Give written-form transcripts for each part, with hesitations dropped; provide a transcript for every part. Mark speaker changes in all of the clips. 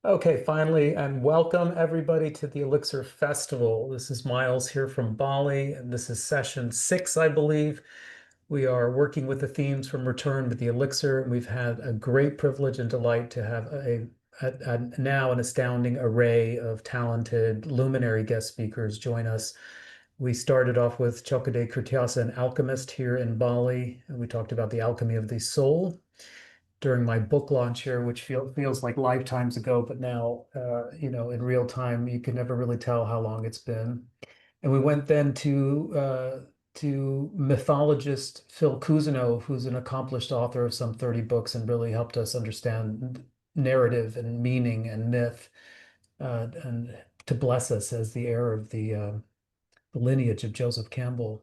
Speaker 1: Okay, finally, and welcome everybody to the Elixir Festival. This is Miles here from Bali, and this is session 6, I believe. We are working with the themes from Return to the Elixir, and we've had a great privilege and delight to have now an astounding array of talented luminary guest speakers join us. We started off with Chokade Kurtiasa, an alchemist here in Bali, and we talked about the alchemy of the soul during my book launch here, which feels like lifetimes ago, but now, in real time, you can never really tell how long it's been. And we went then to mythologist Phil Cousineau, who's an accomplished author of some 30 books and really helped us understand narrative and meaning and myth, and to bless us as the heir of the lineage of Joseph Campbell.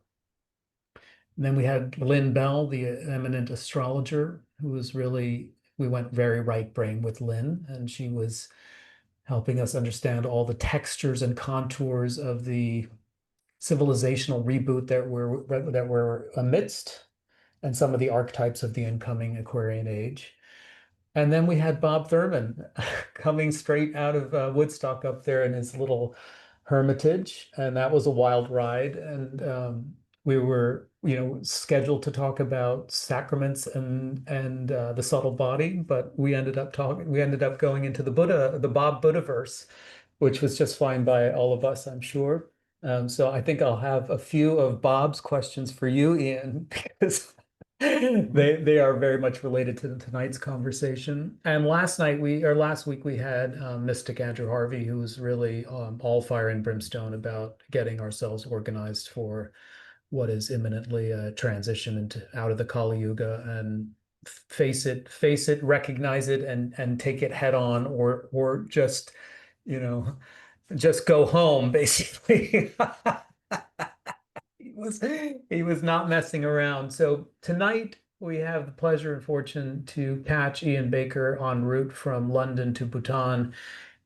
Speaker 1: And then we had Lynn Bell, the eminent astrologer, who was really, we went very right brain with Lynn, and she was helping us understand all the textures and contours of the civilizational reboot that we're amidst, and some of the archetypes of the incoming Aquarian age. And then we had Bob Thurman coming straight out of Woodstock up there in his little hermitage, and that was a wild ride. And we were, scheduled to talk about sacraments and the subtle body, but we ended up going into the Bob Buddhaverse, which was just fine by all of us, I'm sure. So I think I'll have a few of Bob's questions for you, Ian, because they are very much related to tonight's conversation. And last week we had Mystic Andrew Harvey, who was really all fire and brimstone about getting ourselves organized for what is imminently a transition into out of the Kali Yuga, and face it, recognize it, and take it head on, or just, you know, just go home, basically. He was not messing around. So tonight we have the pleasure and fortune to catch Ian Baker en route from London to Bhutan.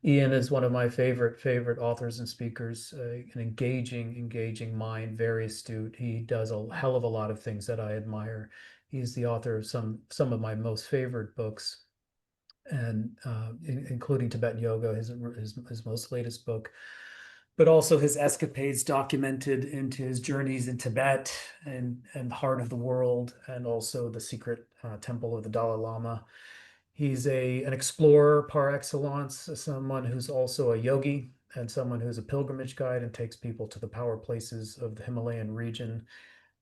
Speaker 1: Ian is one of my favorite authors and speakers, an engaging mind, very astute. He does a hell of a lot of things that I admire. He's the author of some of my most favorite books, and including Tibetan Yoga, his most latest book, but also his escapades documented into his journeys in Tibet and heart of the world, and also the secret temple of the Dalai Lama. He's an explorer par excellence, someone who's also a yogi and someone who's a pilgrimage guide and takes people to the power places of the Himalayan region.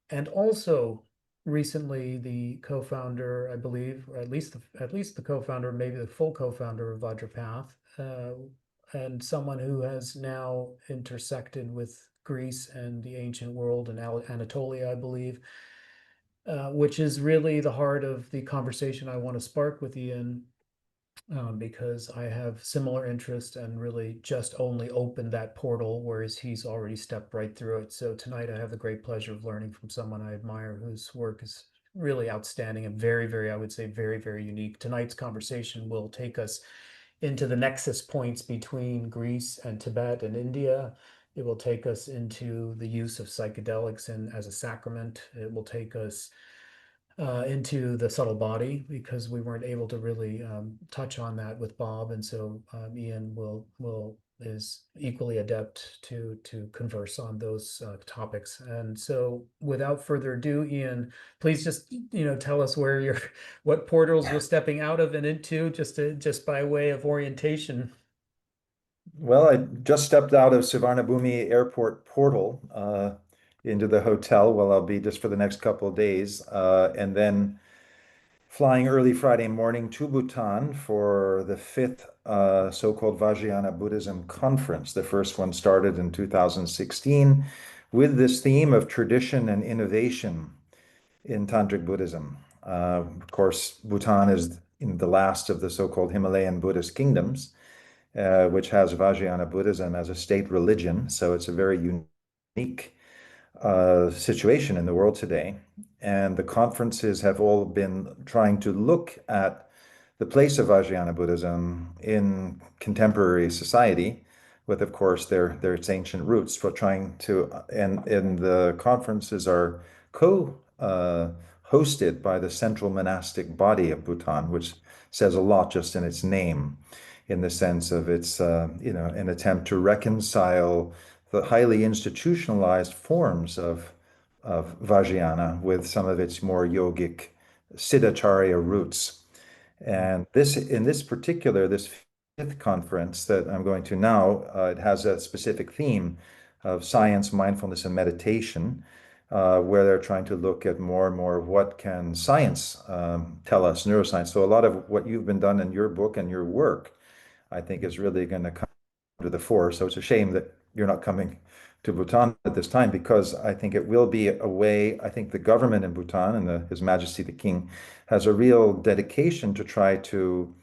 Speaker 1: And also recently the co-founder, I believe, or at least the co-founder, maybe the full co-founder of Vajrapath, and someone who has now intersected with Greece and the ancient world and Anatolia, I believe, which is really the heart of the conversation I want to spark with Ian, because I have similar interest and really just only opened that portal, whereas he's already stepped right through it. So tonight I have the great pleasure of learning from someone I admire whose work is really outstanding and very, I would say very unique. Tonight's conversation will take us into the nexus points between Greece and Tibet and India. It will take us into the use of psychedelics and as a sacrament. It will take us into the subtle body, because we weren't able to really touch on that with Bob, and so Ian will is equally adept to converse on those topics. And so, without further ado, Ian, please just tell us where you're, what portals you're stepping out of and into, just by way of orientation.
Speaker 2: Well, I just stepped out of Suvarnabhumi Airport portal into the hotel. Well, I'll be just for the next couple of days, and then flying early Friday morning to Bhutan for the fifth so-called Vajrayana Buddhism conference. The first one started in 2016 with this theme of tradition and innovation in Tantric Buddhism. Of course, Bhutan is in the last of the so-called Himalayan Buddhist kingdoms, which has Vajrayana Buddhism as a state religion. So it's a very unique situation in the world today. And the conferences have all been trying to look at the place of Vajrayana Buddhism in contemporary society, with, of course, its ancient roots. For trying to, and the conferences are hosted by the central monastic body of Bhutan, which says a lot just in its name. in the sense of it's, an attempt to reconcile the highly institutionalized forms of Vajrayana with some of its more yogic Siddhacharya roots. And in this particular, this fifth conference that I'm going to now, it has a specific theme of science, mindfulness, and meditation, where they're trying to look at more and more of what can science tell us, neuroscience. So a lot of what you've been done in your book and your work, I think, is really going to come to the fore. So it's a shame that you're not coming to Bhutan at this time because I think it will be a way. I think the government in Bhutan and His Majesty the King has a real dedication to try to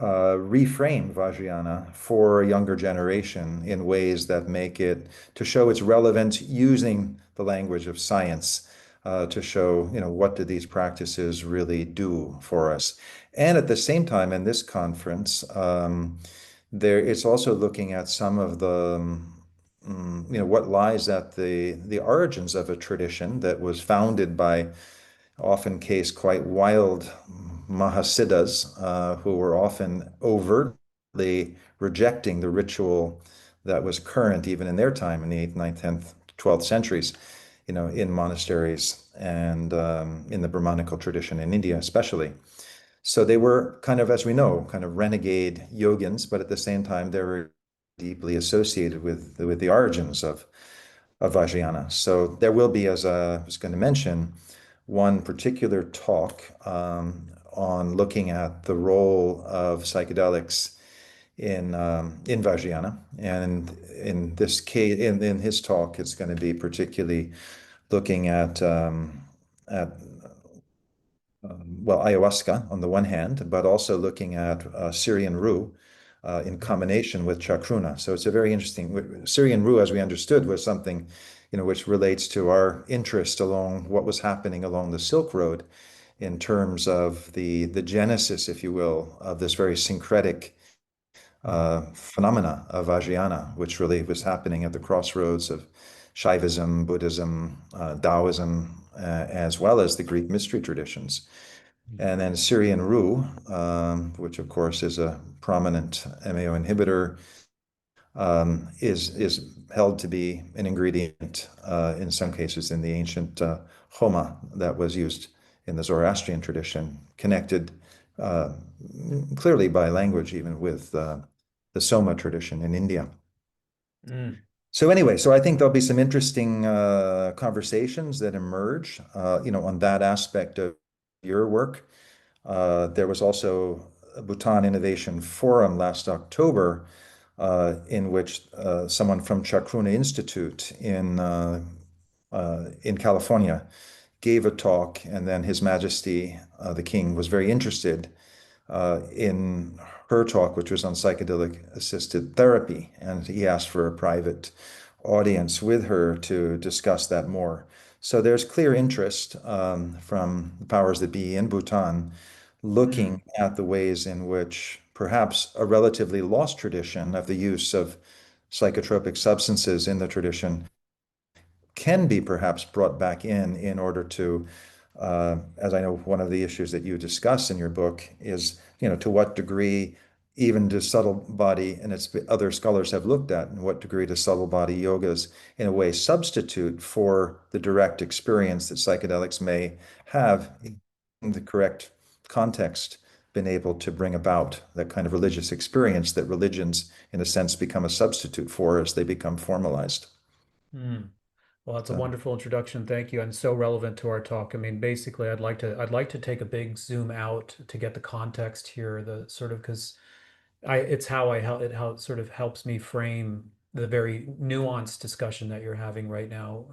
Speaker 2: reframe Vajrayana for a younger generation in ways that make it to show its relevance using the language of science to show, what do these practices really do for us. And at the same time, in this conference, it's also looking at some of the what lies at the origins of a tradition that was founded by often case quite wild Mahasiddhas who were often overtly rejecting the ritual that was current even in their time in the 8th, 9th, 10th, 12th centuries, in monasteries and in the Brahmanical tradition in India, especially. So they were kind of, as we know, kind of renegade yogins, but at the same time, they were deeply associated with the origins of Vajrayana. So there will be, as I was going to mention, one particular talk on looking at the role of psychedelics in Vajrayana, and in this case, in his talk, it's going to be particularly looking at well, ayahuasca on the one hand, but also looking at Syrian rue in combination with chacruna. So it's a very interesting. Syrian rue, as we understood, was something, which relates to our interest along what was happening along the Silk Road in terms of the genesis, if you will, of this very syncretic phenomena of Vajrayana, which really was happening at the crossroads of Shaivism, Buddhism, Taoism, as well as the Greek mystery traditions. And then Syrian rue, which of course is a prominent MAO inhibitor, is held to be an ingredient in some cases in the ancient homa that was used in the Zoroastrian tradition, connected uh, clearly by language even with the Soma tradition in India.
Speaker 1: Mm.
Speaker 2: So anyway, so I think there'll be some interesting conversations that emerge, on that aspect of your work. There was also a Bhutan Innovation Forum last October, in which someone from Chacruna Institute in California gave a talk, and then His Majesty the King was very interested in her talk, which was on psychedelic assisted therapy, and he asked for a private audience with her to discuss that more. So there's clear interest from the powers that be in Bhutan
Speaker 1: Mm.
Speaker 2: looking at the ways in which perhaps a relatively lost tradition of the use of psychotropic substances in the tradition can be perhaps brought back in order to, as I know one of the issues that you discuss in your book is, to what degree even does subtle body, and it's other scholars have looked at, in what degree does subtle body yogas in a way substitute for the direct experience that psychedelics may have in the correct context, been able to bring about that kind of religious experience that religions, in a sense, become a substitute for as they become formalized.
Speaker 1: Mm. Well, that's a
Speaker 2: So.
Speaker 1: wonderful introduction. Thank you. And so relevant to our talk. I mean, basically, I'd like to take a big zoom out to get the context here, the sort of because it's how I help it how it sort of helps me frame the very nuanced discussion that you're having right now.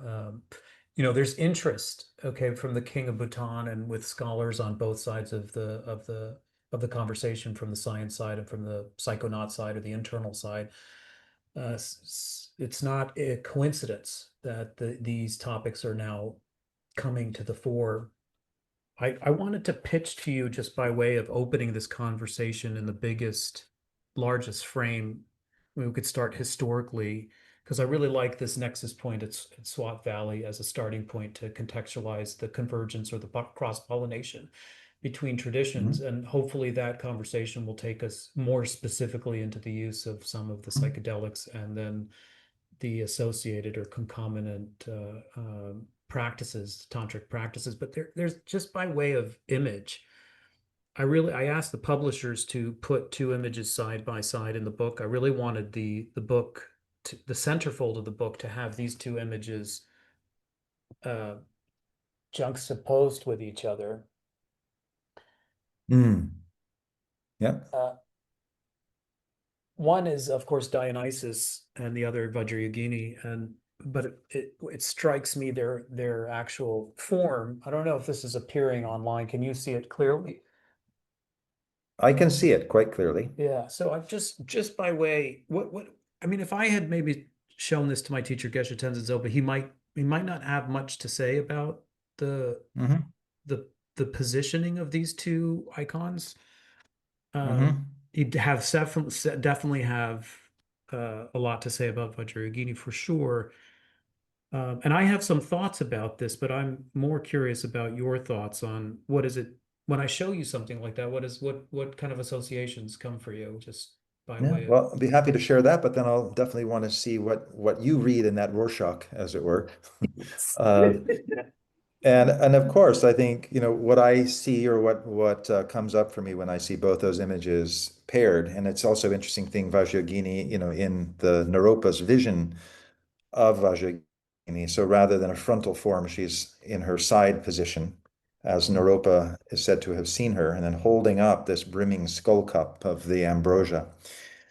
Speaker 1: There's interest, okay, from the King of Bhutan and with scholars on both sides of the conversation, from the science side and from the psychonaut side or the internal side. It's not a coincidence that these topics are now coming to the fore. I wanted to pitch to you just by way of opening this conversation in the biggest, largest frame. We could start historically, because I really like this nexus point at Swat Valley as a starting point to contextualize the convergence or the cross-pollination between traditions,
Speaker 2: Mhm.
Speaker 1: and hopefully that conversation will take us more specifically into the use of some of the psychedelics and then the associated or concomitant practices, tantric practices. But there's just by way of image. I asked the publishers to put two images side by side in the book. I really wanted the book the centerfold of the book to have these two images uh, juxtaposed with each other.
Speaker 2: Mm. Yeah.
Speaker 1: Uh, One is, of course, Dionysus, and the other Vajrayogini, and but it strikes me their actual form. I don't know if this is appearing online. Can you see it clearly?
Speaker 2: I can see it quite clearly.
Speaker 1: Yeah. So I've just by way, what I mean, if I had maybe shown this to my teacher Geshe Tenzin Zopa, he might not have much to say about the
Speaker 2: Hmm.
Speaker 1: the the positioning of these two icons.
Speaker 2: Hmm.
Speaker 1: He'd have definitely have a lot to say about Vajrayogini for sure. And I have some thoughts about this, but I'm more curious about your thoughts on what is it when I show you something like that, what kind of associations come for you just by
Speaker 2: Yeah,
Speaker 1: way of
Speaker 2: well, I'll be happy to share that, but then I'll definitely want to see what you read in that Rorschach, as it were. Uh, and of course, I think, what I see or what comes up for me when I see both those images paired, and it's also interesting thing Vajrayogini, in the Naropa's vision of Vajrayogini. So rather than a frontal form, she's in her side position, as Naropa is said to have seen her, and then holding up this brimming skull cup of the ambrosia.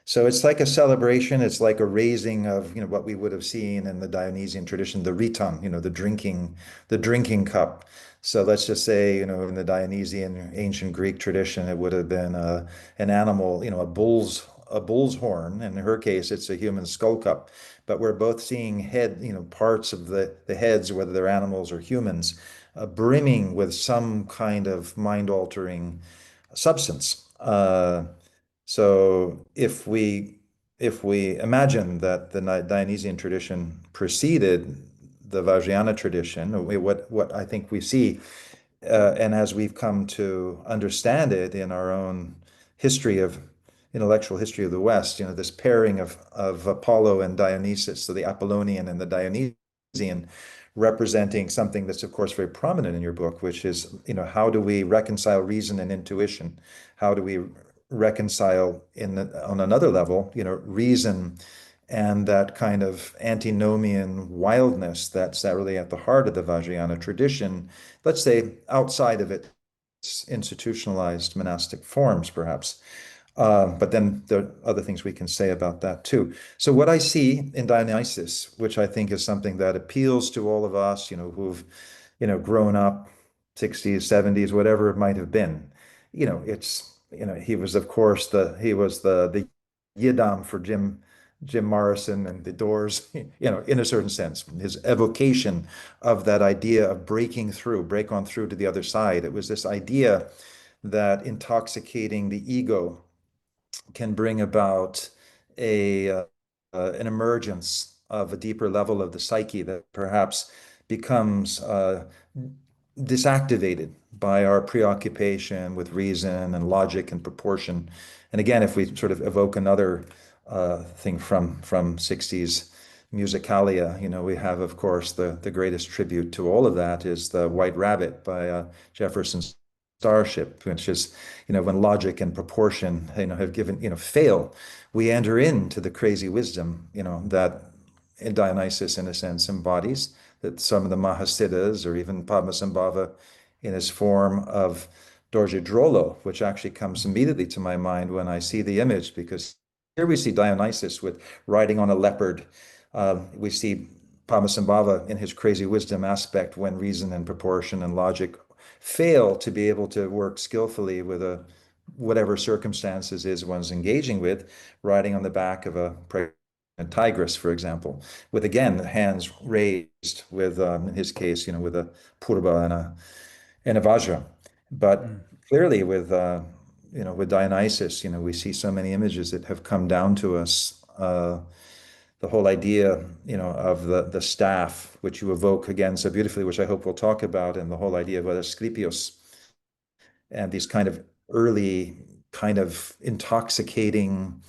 Speaker 2: So it's like a celebration. It's like a raising of, what we would have seen in the Dionysian tradition, the riton, the drinking cup. So let's just say, in the Dionysian ancient Greek tradition, it would have been an animal, a bull's horn. In her case, it's a human skull cup. But we're both seeing head, parts of the heads, whether they're animals or humans, brimming with some kind of mind-altering substance. So if we imagine that the Dionysian tradition preceded the Vajrayana tradition, what I think we see, and as we've come to understand it in our own history of intellectual history of the West, this pairing of Apollo and Dionysus, so the Apollonian and the Dionysian, representing something that's of course very prominent in your book, which is, how do we reconcile reason and intuition? How do we reconcile on another level, reason and that kind of antinomian wildness that's really at the heart of the Vajrayana tradition, let's say outside of its institutionalized monastic forms, perhaps. But then there are other things we can say about that too. So what I see in Dionysus, which I think is something that appeals to all of us, who've, grown up 60s, 70s, whatever it might have been. He was, of course, the Yidam for Jim Morrison and the Doors, in a certain sense. His evocation of that idea of break on through to the other side. It was this idea that intoxicating the ego can bring about an emergence of a deeper level of the psyche that perhaps becomes disactivated by our preoccupation with reason and logic and proportion. And again, if we sort of evoke another thing from 60s musicalia, we have, of course, the greatest tribute to all of that is the White Rabbit by Jefferson's Starship, which is, when logic and proportion, have given, fail, we enter into the crazy wisdom, that Dionysus, in a sense, embodies, that some of the Mahasiddhas or even Padmasambhava in his form of Dorje Drolo, which actually comes immediately to my mind when I see the image, because here we see Dionysus with riding on a leopard. We see Padmasambhava in his crazy wisdom aspect when reason and proportion and logic fail to be able to work skillfully with whatever circumstances is one's engaging with, riding on the back of a pregnant tigress, for example, with again the hands raised with, in his case, with a purva and a vajra. But
Speaker 1: mm,
Speaker 2: clearly with Dionysus, we see so many images that have come down to us. The whole idea, of the staff, which you evoke again so beautifully, which I hope we'll talk about, and the whole idea of Asclepios and these kind of early, kind of intoxicating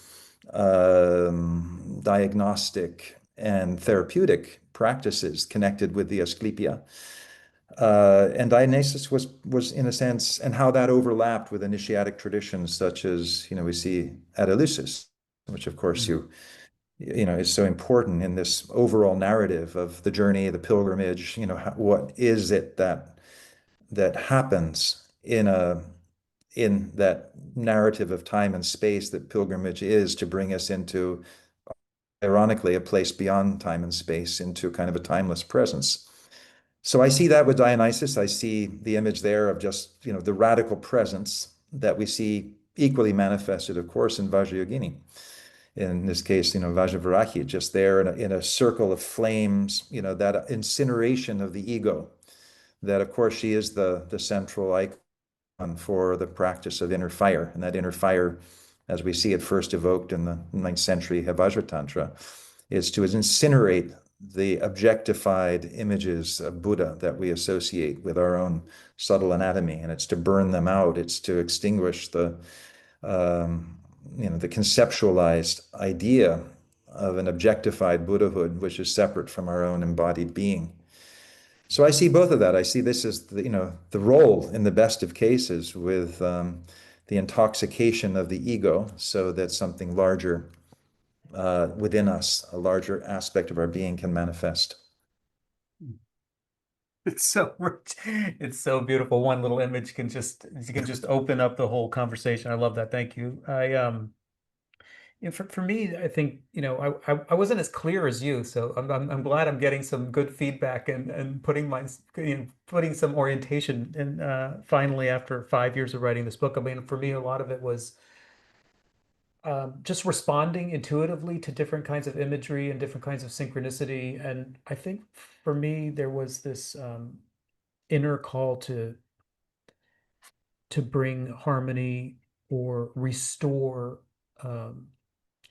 Speaker 2: diagnostic and therapeutic practices connected with the Asclepia. And Dionysus was in a sense, and how that overlapped with initiatic traditions such as we see at Eleusis, which of course is so important in this overall narrative of the journey, the pilgrimage. What is it that happens in that narrative of time and space that pilgrimage is to bring us into, ironically, a place beyond time and space, into kind of a timeless presence. So I see that with Dionysus. I see the image there of just, the radical presence that we see equally manifested, of course, in Vajrayogini. In this case, Vajravarahi, just there in a circle of flames, that incineration of the ego, that of course she is the central icon for the practice of inner fire. And that inner fire, as we see it first evoked in the 9th century Vajra Tantra, is to incinerate the objectified images of Buddha that we associate with our own subtle anatomy. And it's to burn them out. It's to extinguish the conceptualized idea of an objectified Buddhahood, which is separate from our own embodied being. So I see both of that. I see this as the role in the best of cases with the intoxication of the ego, so that something larger within us, a larger aspect of our being, can manifest.
Speaker 1: It's so rich. It's so beautiful. One little image can just you can just open up the whole conversation. I love that. Thank you. For me, I think, I wasn't as clear as you, so I'm glad I'm getting some good feedback and putting putting some orientation in finally after 5 years of writing this book. I mean, for me, a lot of it was just responding intuitively to different kinds of imagery and different kinds of synchronicity. And I think for me, there was this inner call to bring harmony or restore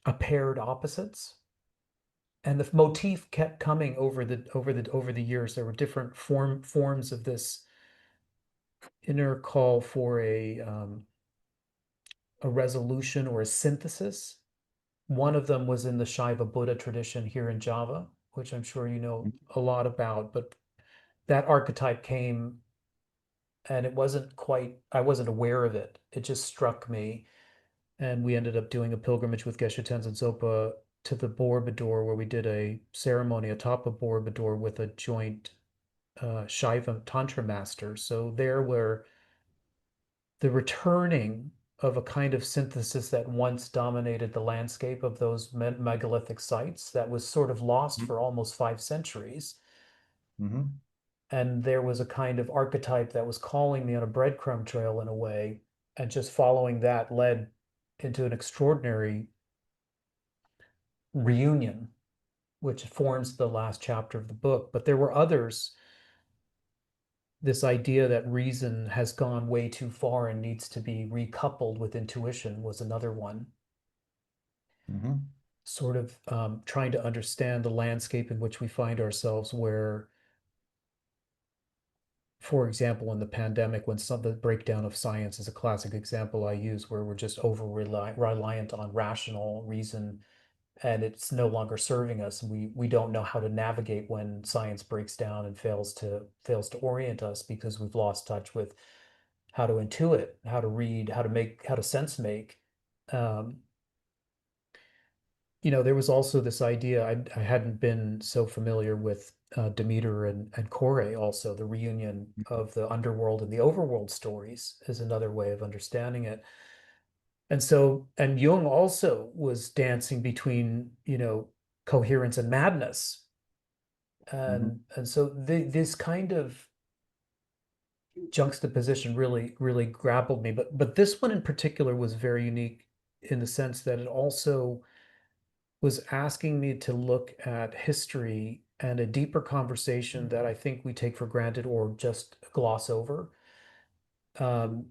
Speaker 1: a paired opposites. And the motif kept coming over the years. There were different forms of this inner call for a resolution or a synthesis. One of them was in the Shaiva Buddha tradition here in Java, which I'm sure you know a lot about. But that archetype came, and I wasn't aware of it. It just struck me. And we ended up doing a pilgrimage with Geshe Tenzin Zopa to the Borobudur, where we did a ceremony atop of Borobudur with a joint Shaiva Tantra master. So there were the returning of a kind of synthesis that once dominated the landscape of those megalithic sites that was sort of lost for almost 5 centuries.
Speaker 2: Mm-hmm.
Speaker 1: And there was a kind of archetype that was calling me on a breadcrumb trail in a way, and just following that led into an extraordinary reunion, which forms the last chapter of the book. But there were others. This idea that reason has gone way too far and needs to be recoupled with intuition was another one.
Speaker 2: Mm-hmm.
Speaker 1: Sort of trying to understand the landscape in which we find ourselves, where, for example, in the pandemic, when the breakdown of science is a classic example I use, where we're just over reliant on rational reason, and it's no longer serving us. We don't know how to navigate when science breaks down and fails to orient us, because we've lost touch with how to intuit, how to read, how to sense make. Um, there was also this idea, I hadn't been so familiar with Demeter and Kore. Also, the reunion of the underworld and the overworld stories is another way of understanding it. And Jung also was dancing between, coherence and madness.
Speaker 2: Mm-hmm.
Speaker 1: And so this kind of juxtaposition really grappled me. But this one in particular was very unique in the sense that it also was asking me to look at history and a deeper conversation that I think we take for granted or just gloss over. Um,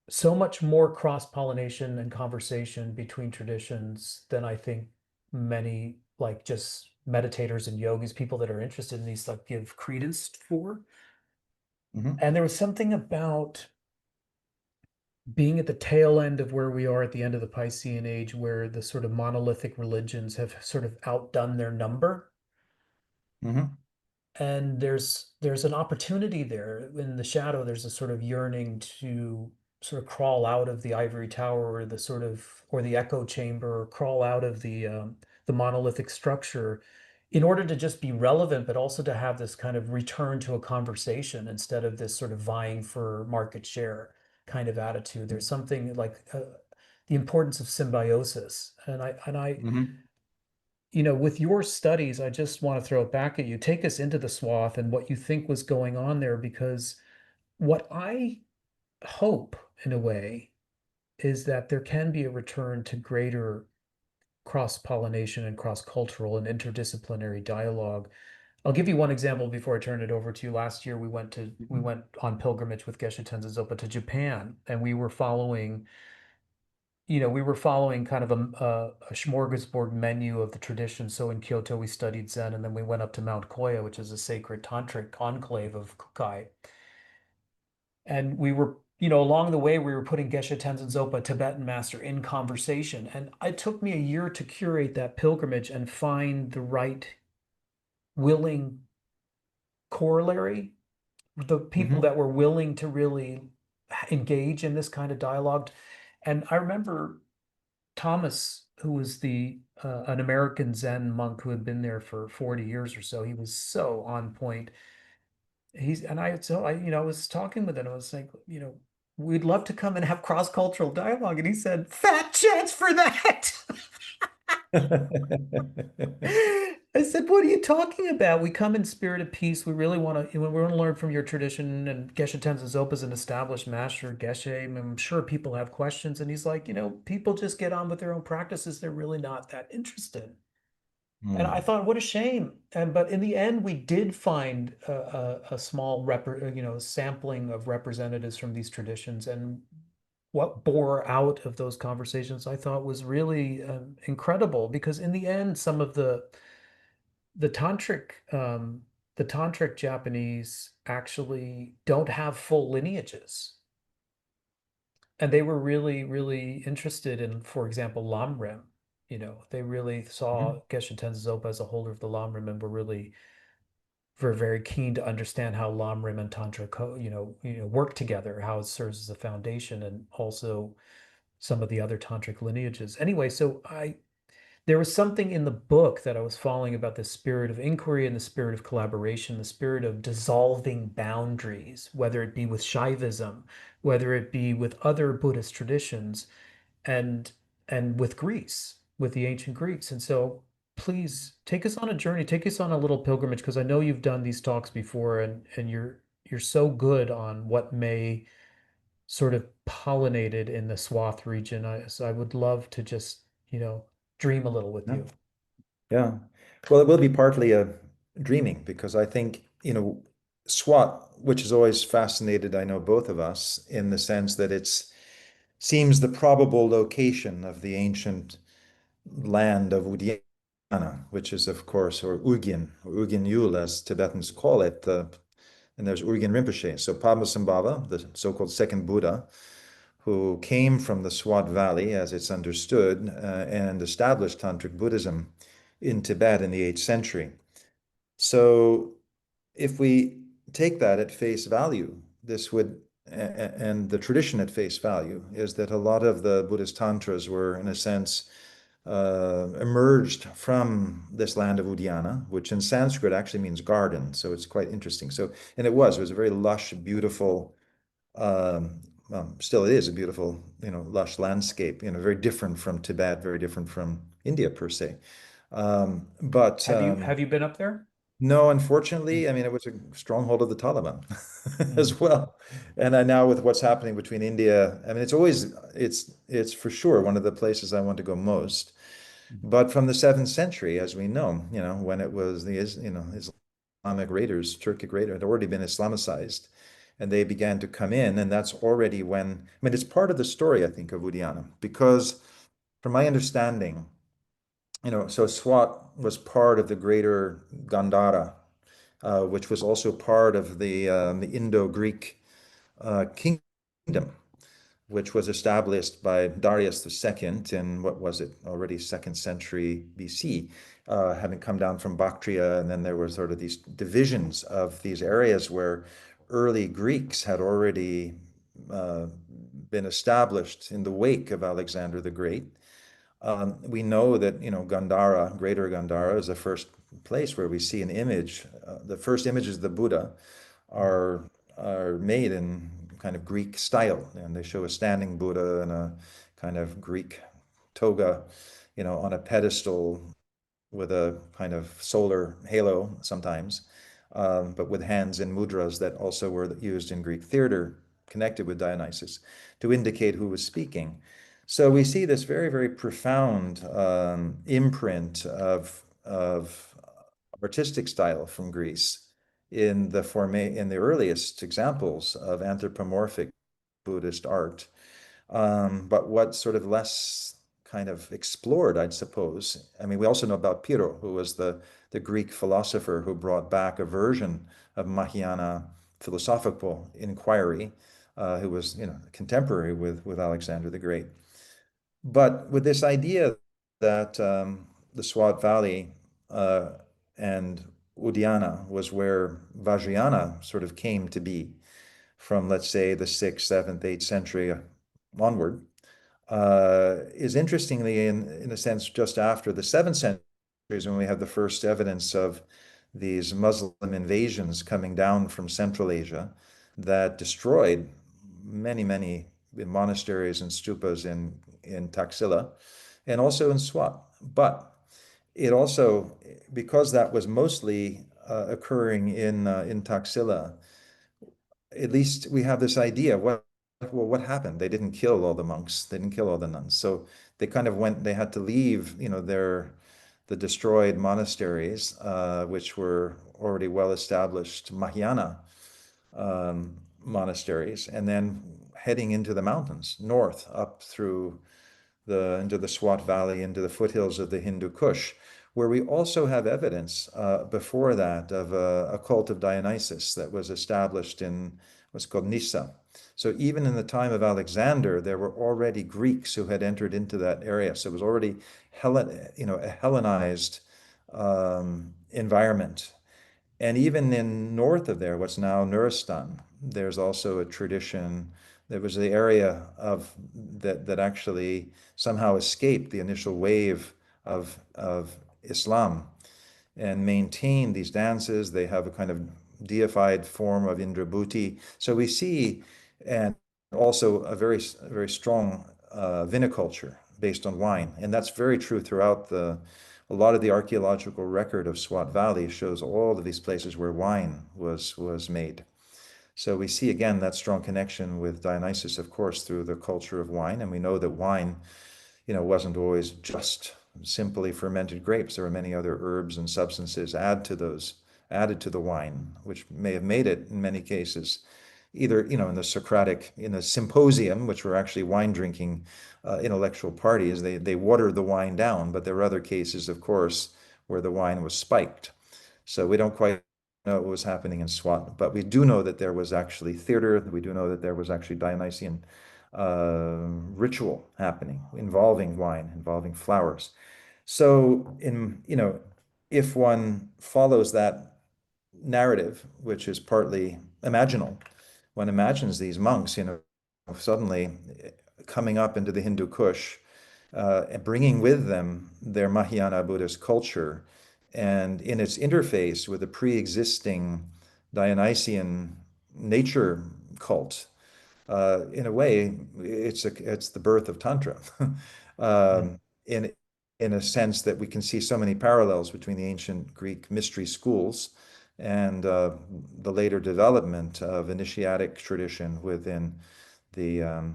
Speaker 1: so much more cross-pollination and conversation between traditions than I think many, like, just meditators and yogis, people that are interested in these, like, give credence for.
Speaker 2: Mm-hmm.
Speaker 1: And there was something about being at the tail end of where we are at the end of the Piscean age, where the sort of monolithic religions have sort of outdone their number.
Speaker 2: Hmm.
Speaker 1: And there's an opportunity there in the shadow. There's a sort of yearning to sort of crawl out of the ivory tower or the sort of or the echo chamber or crawl out of the monolithic structure in order to just be relevant, but also to have this kind of return to a conversation instead of this sort of vying for market share kind of attitude. There's something like the importance of symbiosis. And I
Speaker 2: Hmm.
Speaker 1: with your studies, I just want to throw it back at you. Take us into the swath and what you think was going on there, because what I hope, in a way, is that there can be a return to greater cross-pollination and cross-cultural and interdisciplinary dialogue. I'll give you one example before I turn it over to you. Last year, we went on pilgrimage with Geshe Tenzin Zopa to Japan, and we were following kind of a smorgasbord menu of the tradition. So in Kyoto, we studied Zen, and then we went up to Mount Koya, which is a sacred tantric enclave of Kukai. And along the way, we were putting Geshe Tenzin Zopa, Tibetan master, in conversation. And it took me a year to curate that pilgrimage and find the right willing corollary, the people
Speaker 2: Hmm.
Speaker 1: that were willing to really engage in this kind of dialogue. And I remember Thomas, who was the an American Zen monk who had been there for 40 years or so, he was so on point. I was talking with him. I was like, we'd love to come and have cross-cultural dialogue. And he said, fat chance for that. I said, what are you talking about? We come in spirit of peace. We want to learn from your tradition. And Geshe Tenzin Zopa is an established master, Geshe. I'm sure people have questions. And he's like, people just get on with their own practices. They're really not that interested. And I
Speaker 2: Hmm.
Speaker 1: thought, what a shame. But in the end, we did find a small sampling of representatives from these traditions. And what bore out of those conversations, I thought was really incredible, because in the end, some of the tantric the tantric Japanese actually don't have full lineages. And they were really, really interested in, for example, Lamrim. They really saw Geshe Tenzin Zopa as a holder of the Lamrim and were very keen to understand how Lamrim and Tantra work together, how it serves as a foundation, and also some of the other tantric lineages. Anyway, there was something in the book that I was following about the spirit of inquiry and the spirit of collaboration, the spirit of dissolving boundaries, whether it be with Shaivism, whether it be with other Buddhist traditions, and with Greece, with the ancient Greeks. And so please take us on a journey, take us on a little pilgrimage, because I know you've done these talks before, and you're so good on what may sort of pollinated in the Swath region. So I would love to just, dream a little with
Speaker 2: Yeah.
Speaker 1: you.
Speaker 2: Yeah. Well, it will be partly a dreaming because I think, SWAT, which has always fascinated, I know both of us, in the sense that it's seems the probable location of the ancient land of Udiana, which is, of course, or Urgyen, or Urgyen Yul, as Tibetans call it. And there's Urgyen Rinpoche. So Padmasambhava, the so-called second Buddha, who came from the Swat Valley, as it's understood, and established Tantric Buddhism in Tibet in the 8th century. So if we take that at face value, this would, and the tradition at face value, is that a lot of the Buddhist tantras were, in a sense, emerged from this land of Udiana, which in Sanskrit actually means garden. So it's quite interesting. So, and it was a very lush, beautiful, still it is a beautiful, lush landscape, very different from Tibet, very different from India per se. But
Speaker 1: Have you been up there?
Speaker 2: no,
Speaker 1: Mm,
Speaker 2: unfortunately, I mean, it was a stronghold of the Taliban
Speaker 1: mm,
Speaker 2: as well. And I now with what's happening between India, I mean, it's for sure one of the places I want to go most.
Speaker 1: mm.
Speaker 2: But from the 7th century, as we know, when it was the, Islamic raiders, Turkic raiders had already been Islamicized, and they began to come in, and that's already when, I mean, it's part of the story, I think, of Udiana, because from my understanding, so Swat was part of the greater Gandhara, which was also part of the Indo-Greek kingdom. which was established by Darius II in what was it, already second century BC, having come down from Bactria. And then there were sort of these divisions of these areas where early Greeks had already uh, been established in the wake of Alexander the Great. We know that, Gandhara, Greater Gandhara, is the first place where we see an image. The first images of the Buddha are are made in kind of Greek style, and they show a standing Buddha in a kind of Greek toga, on a pedestal with a kind of solar halo sometimes, but with hands in mudras that also were used in Greek theater, connected with Dionysus, to indicate who was speaking. So we see this very, very profound imprint of artistic style from Greece in the earliest examples of anthropomorphic Buddhist art. But what's sort of less kind of explored, I'd suppose. I mean, we also know about Pyrrho, who was the Greek philosopher who brought back a version of Mahayana philosophical inquiry, who was, contemporary with Alexander the Great. But with this idea that the Swat Valley uh, and Udiana was where Vajrayana sort of came to be from, let's say, the 6th, 7th, 8th century onward, is interestingly, in a sense, just after the 7th century is when we have the first evidence of these Muslim invasions coming down from Central Asia that destroyed many, many monasteries and stupas in Taxila and also in Swat. But it also, because that was mostly occurring in Taxila, at least we have this idea. What happened? They didn't kill all the monks. They didn't kill all the nuns. So they kind of went. They had to leave, the destroyed monasteries, which were already well established Mahayana monasteries, and then heading into the mountains north up through into the Swat Valley, into the foothills of the Hindu Kush, where we also have evidence before that of a cult of Dionysus that was established in what's called Nissa. So even in the time of Alexander, there were already Greeks who had entered into that area. So it was already a Hellenized environment. And even in north of there, what's now Nuristan, there's also a tradition. There was the area of that actually somehow escaped the initial wave of Islam and maintained these dances. They have a kind of deified form of Indrabhuti. So we see, and also a very strong viniculture based on wine, and that's very true throughout a lot of the archaeological record of Swat Valley shows all of these places where wine was made. So we see again that strong connection with Dionysus, of course, through the culture of wine, and we know that wine, wasn't always just simply fermented grapes. There were many other herbs and substances added to the wine, which may have made it in many cases either, in the symposium, which were actually wine drinking intellectual parties, they watered the wine down, but there were other cases, of course, where the wine was spiked. So we don't quite know what was happening in Swat, but we do know that there was actually theater. We do know that there was actually Dionysian ritual happening involving wine, involving flowers. So if one follows that narrative, which is partly imaginal, one imagines these monks, suddenly coming up into the Hindu Kush, and bringing with them their Mahayana Buddhist culture, and in its interface with a pre-existing Dionysian nature cult. In a way, it's the birth of Tantra,
Speaker 1: Mm.
Speaker 2: um, in in a sense that we can see so many parallels between the ancient Greek mystery schools and the later development of initiatic tradition within Vajrayana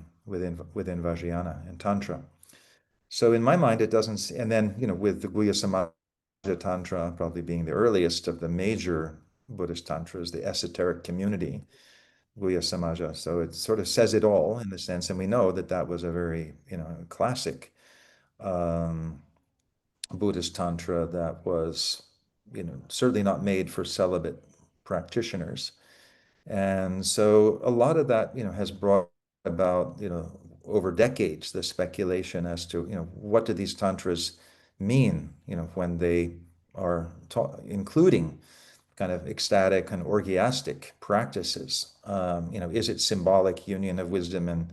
Speaker 2: and Tantra. So in my mind, it doesn't. And then with the Guhya Samaja Tantra probably being the earliest of the major Buddhist tantras, the esoteric community, Guhya Samaja. So it sort of says it all in the sense, and we know that that was a very classic um, Buddhist tantra that was certainly not made for celibate practitioners. And so a lot of that, has brought about, over decades, the speculation as to, what do these tantras mean, when they are including kind of ecstatic and orgiastic practices. Is it symbolic union of wisdom and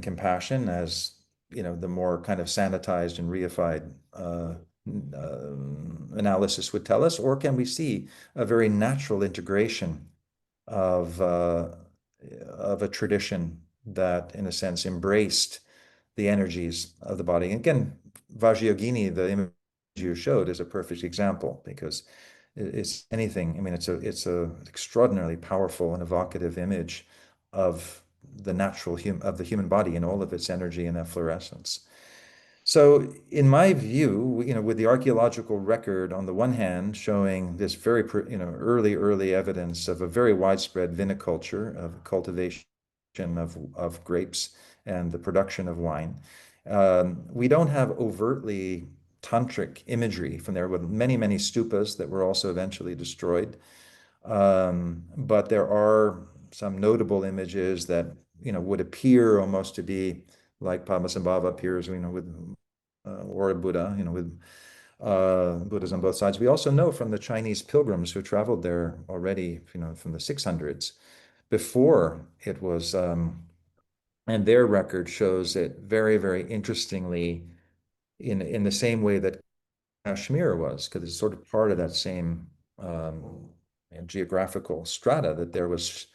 Speaker 2: compassion, as the more kind of sanitized and reified analysis would tell us, or can we see a very natural integration of a tradition that, in a sense, embraced the energies of the body? And again, Vajrayogini, the image you showed, is a perfect example, because it's anything. I mean, it's a extraordinarily powerful and evocative image of of the human body in all of its energy and efflorescence. So, in my view, with the archaeological record on the one hand showing this very, early evidence of a very widespread viniculture, of cultivation of grapes and the production of wine, we don't have overtly tantric imagery from there, with many, many stupas that were also eventually destroyed. But there are some notable images that, would appear almost to be like Padmasambhava appears, with or a Buddha, with Buddhas on both sides. We also know from the Chinese pilgrims who traveled there already, from the 600s, before it was, and their record shows it very, very interestingly, in the same way that Kashmir was, because it's sort of part of that same geographical strata, that there was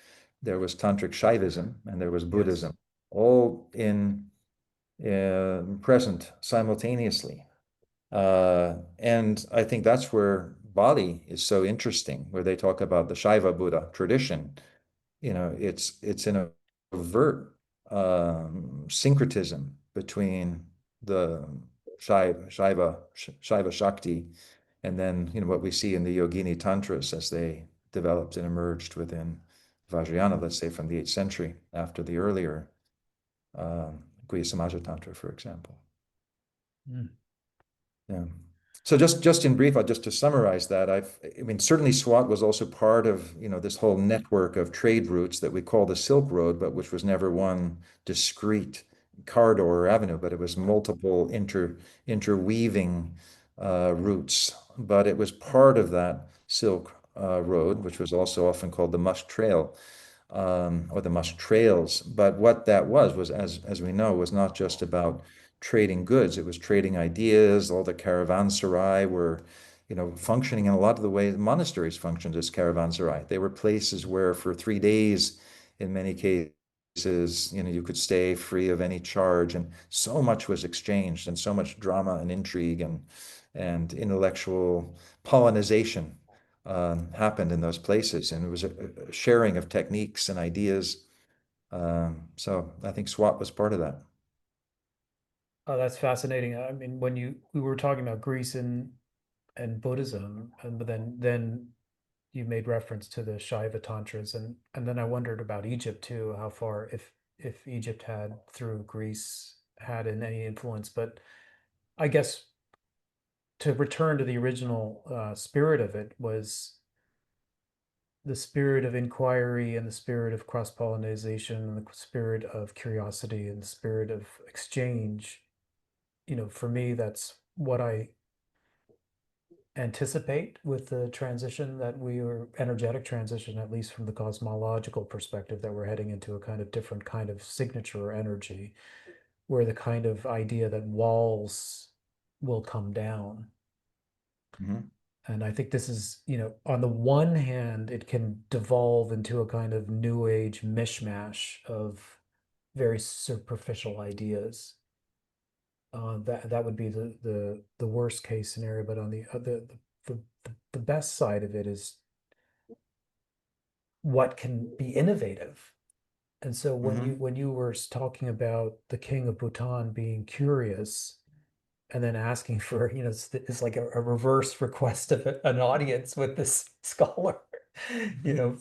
Speaker 2: tantric Shaivism and there was
Speaker 1: Yes.
Speaker 2: Buddhism, all in present simultaneously. And I think that's where Bali is so interesting, where they talk about the Shaiva Buddha tradition. It's an overt syncretism between the Shaiva Shakti, and then what we see in the Yogini Tantras as they developed and emerged within Vajrayana, let's say from the 8th century, after the earlier Guhya Samaja Tantra, for example.
Speaker 1: Mm.
Speaker 2: Yeah. So just in brief, just to summarize that, I mean, certainly Swat was also part of, this whole network of trade routes that we call the Silk Road, but which was never one discrete corridor or avenue, but it was multiple interweaving routes. But it was part of that Silk Road, which was also often called the Musk Trail, or the Musk Trails. But what that was, as we know, was not just about trading goods. It was trading ideas. All the caravanserai were, functioning in a lot of the way monasteries functioned as caravanserai. They were places where for 3 days, in many cases, you could stay free of any charge, and so much was exchanged, and so much drama and intrigue and intellectual pollinization happened in those places, and it was a sharing of techniques and ideas. So I think SWAT was part of that.
Speaker 1: Oh, that's fascinating. I mean, when we were talking about Greece and Buddhism, and but then you made reference to the Shaiva Tantras, and then I wondered about Egypt too, how far, if Egypt had through Greece had in any influence. But I guess to return to the original spirit of it was the spirit of inquiry and the spirit of cross-pollination and the spirit of curiosity and the spirit of exchange. For me, that's what I anticipate with the transition, that we are energetic transition, at least from the cosmological perspective, that we're heading into a kind of different kind of signature energy, where the kind of idea that walls will come down.
Speaker 2: Mhm.
Speaker 1: And I think this is, on the one hand, it can devolve into a kind of new age mishmash of very superficial ideas. That would be the worst case scenario. But on the best side of it is what can be innovative. And so when you
Speaker 2: Mhm.
Speaker 1: when you were talking about the king of Bhutan being curious and then asking for, it's like a reverse request of an audience with this scholar,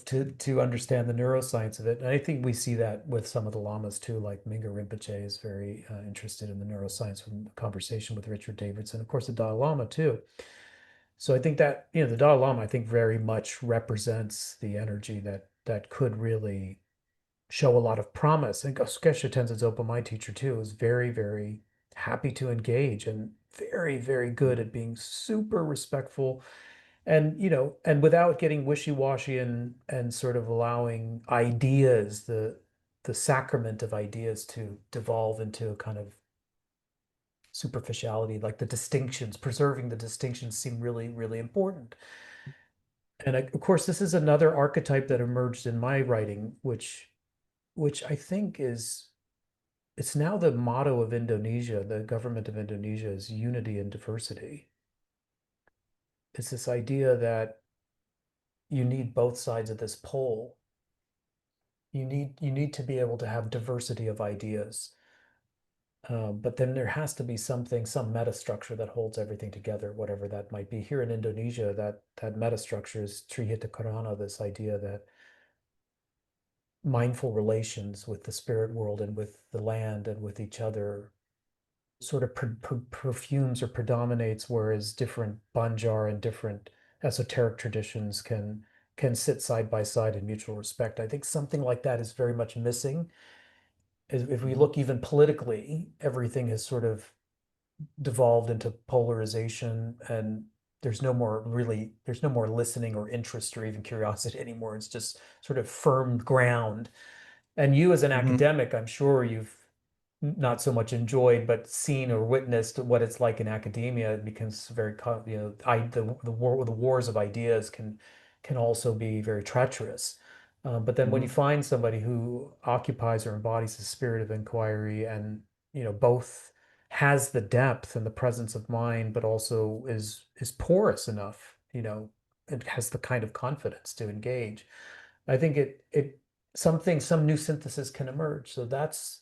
Speaker 1: to understand the neuroscience of it. And I think we see that with some of the lamas too, like Mingyur Rinpoche is very interested in the neuroscience from the conversation with Richard Davidson, of course, the Dalai Lama too. So I think that, the Dalai Lama, I think, very much represents the energy that could really show a lot of promise. And Geshe Tenzin my teacher too, was very, very happy to engage and very, very good at being super respectful and and without getting wishy-washy and sort of allowing ideas, the sacrament of ideas to devolve into a kind of superficiality, like the distinctions, preserving the distinctions seem really, really important. And of course, this is another archetype that emerged in my writing, which I think is it's now the motto of Indonesia, the government of Indonesia is unity and diversity. It's this idea that you need both sides of this pole. You need to be able to have diversity of ideas. But then there has to be something, some metastructure that holds everything together, whatever that might be. Here in Indonesia, that metastructure is Trihita Karana, this idea that mindful relations with the spirit world and with the land and with each other sort of perfumes or predominates, whereas different Banjar and different esoteric traditions can sit side by side in mutual respect. I think something like that is very much missing. If we
Speaker 2: Mhm.
Speaker 1: look even politically, everything has sort of devolved into polarization, and there's no more listening or interest or even curiosity anymore. It's just sort of firm ground. And you as an
Speaker 2: Mhm.
Speaker 1: academic, I'm sure you've not so much enjoyed, but seen or witnessed what it's like in academia. It becomes very, the wars of ideas can also be very treacherous. But then when you
Speaker 2: Mhm.
Speaker 1: find somebody who occupies or embodies the spirit of inquiry and, both has the depth and the presence of mind, but also is porous enough, and has the kind of confidence to engage. I think some new synthesis can emerge. So that's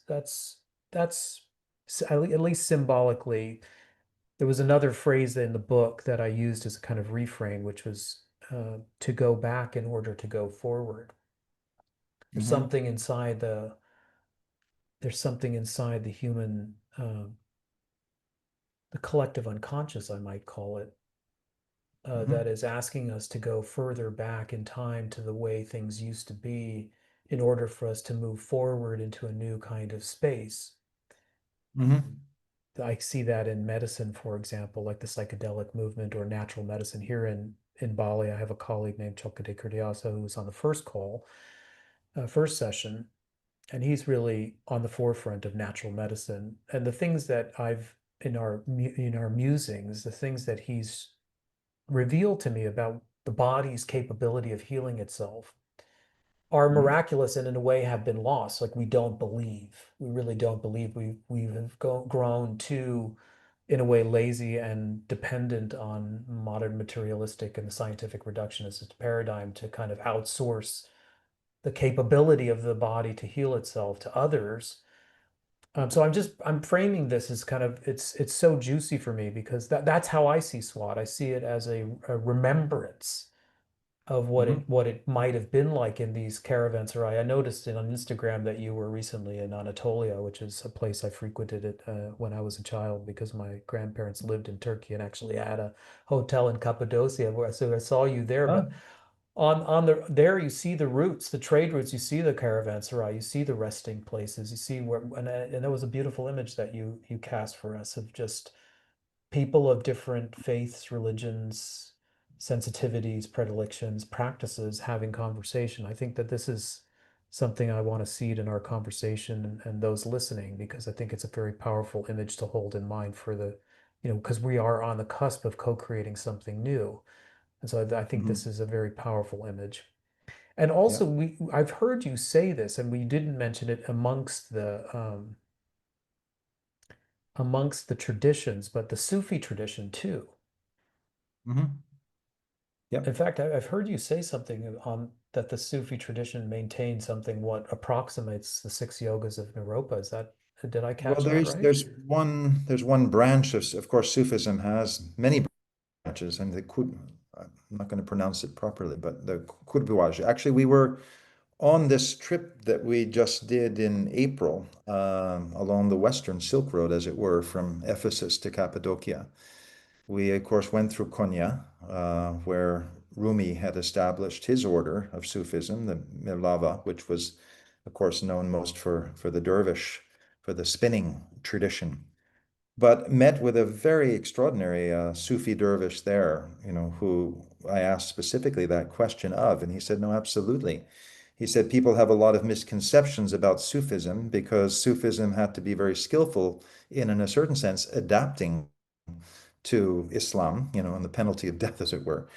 Speaker 1: at least symbolically. There was another phrase in the book that I used as a kind of refrain, which was to go back in order to go forward. There's
Speaker 2: Mhm.
Speaker 1: something inside the human, the collective unconscious, I might call it, that
Speaker 2: Mhm.
Speaker 1: is asking us to go further back in time to the way things used to be in order for us to move forward into a new kind of space.
Speaker 2: Mhm.
Speaker 1: I see that in medicine, for example, like the psychedelic movement or natural medicine. Here in Bali, I have a colleague named Chokade Kurdiasa who was on the first session, and he's really on the forefront of natural medicine. And the things that I've in our musings, the things that he's revealed to me about the body's capability of healing itself are
Speaker 2: Mhm.
Speaker 1: miraculous and in a way have been lost. Like we don't believe, we really don't believe we've grown too, in a way, lazy and dependent on modern materialistic and the scientific reductionist paradigm to kind of outsource the capability of the body to heal itself to others. So I'm framing this as kind of it's so juicy for me because that's how I see SWAT. I see it as a remembrance of
Speaker 2: Mhm.
Speaker 1: what it might have been like in these caravanserai. I noticed it on Instagram that you were recently in Anatolia, which is a place I frequented when I was a child because my grandparents lived in Turkey and actually had a hotel in Cappadocia so I saw you there.
Speaker 2: Ah.
Speaker 1: But on there you see the routes, the trade routes, you see the caravanserai, you see the resting places, you see where and that was a beautiful image that you cast for us of just people of different faiths, religions, sensitivities, predilections, practices having conversation. I think that this is something I want to seed in our conversation and those listening, because I think it's a very powerful image to hold in mind for because we are on the cusp of co-creating something new. And so I think this
Speaker 2: Mhm.
Speaker 1: is a very powerful image. And
Speaker 2: Yeah.
Speaker 1: also I've heard you say this, and we didn't mention it amongst the traditions, but the Sufi tradition too.
Speaker 2: Mhm.
Speaker 1: In
Speaker 2: Yep.
Speaker 1: fact, I've heard you say something that the Sufi tradition maintains something what approximates the six yogas of Naropa. Did I
Speaker 2: Well,
Speaker 1: catch that right?
Speaker 2: there's one branch of course, Sufism has many branches, and I'm not going to pronounce it properly, but the Kurbuaj. Actually, we were on this trip that we just did in April, along the Western Silk Road, as it were, from Ephesus to Cappadocia. We, of course, went through Konya, where Rumi had established his order of Sufism, the Mirlava, which was of course, known most for the dervish, for the spinning tradition, but met with a very extraordinary Sufi dervish there, who I asked specifically that question of, and he said, no, absolutely. He said people have a lot of misconceptions about Sufism because Sufism had to be very skillful in a certain sense, adapting to Islam, on the penalty of death, as it were.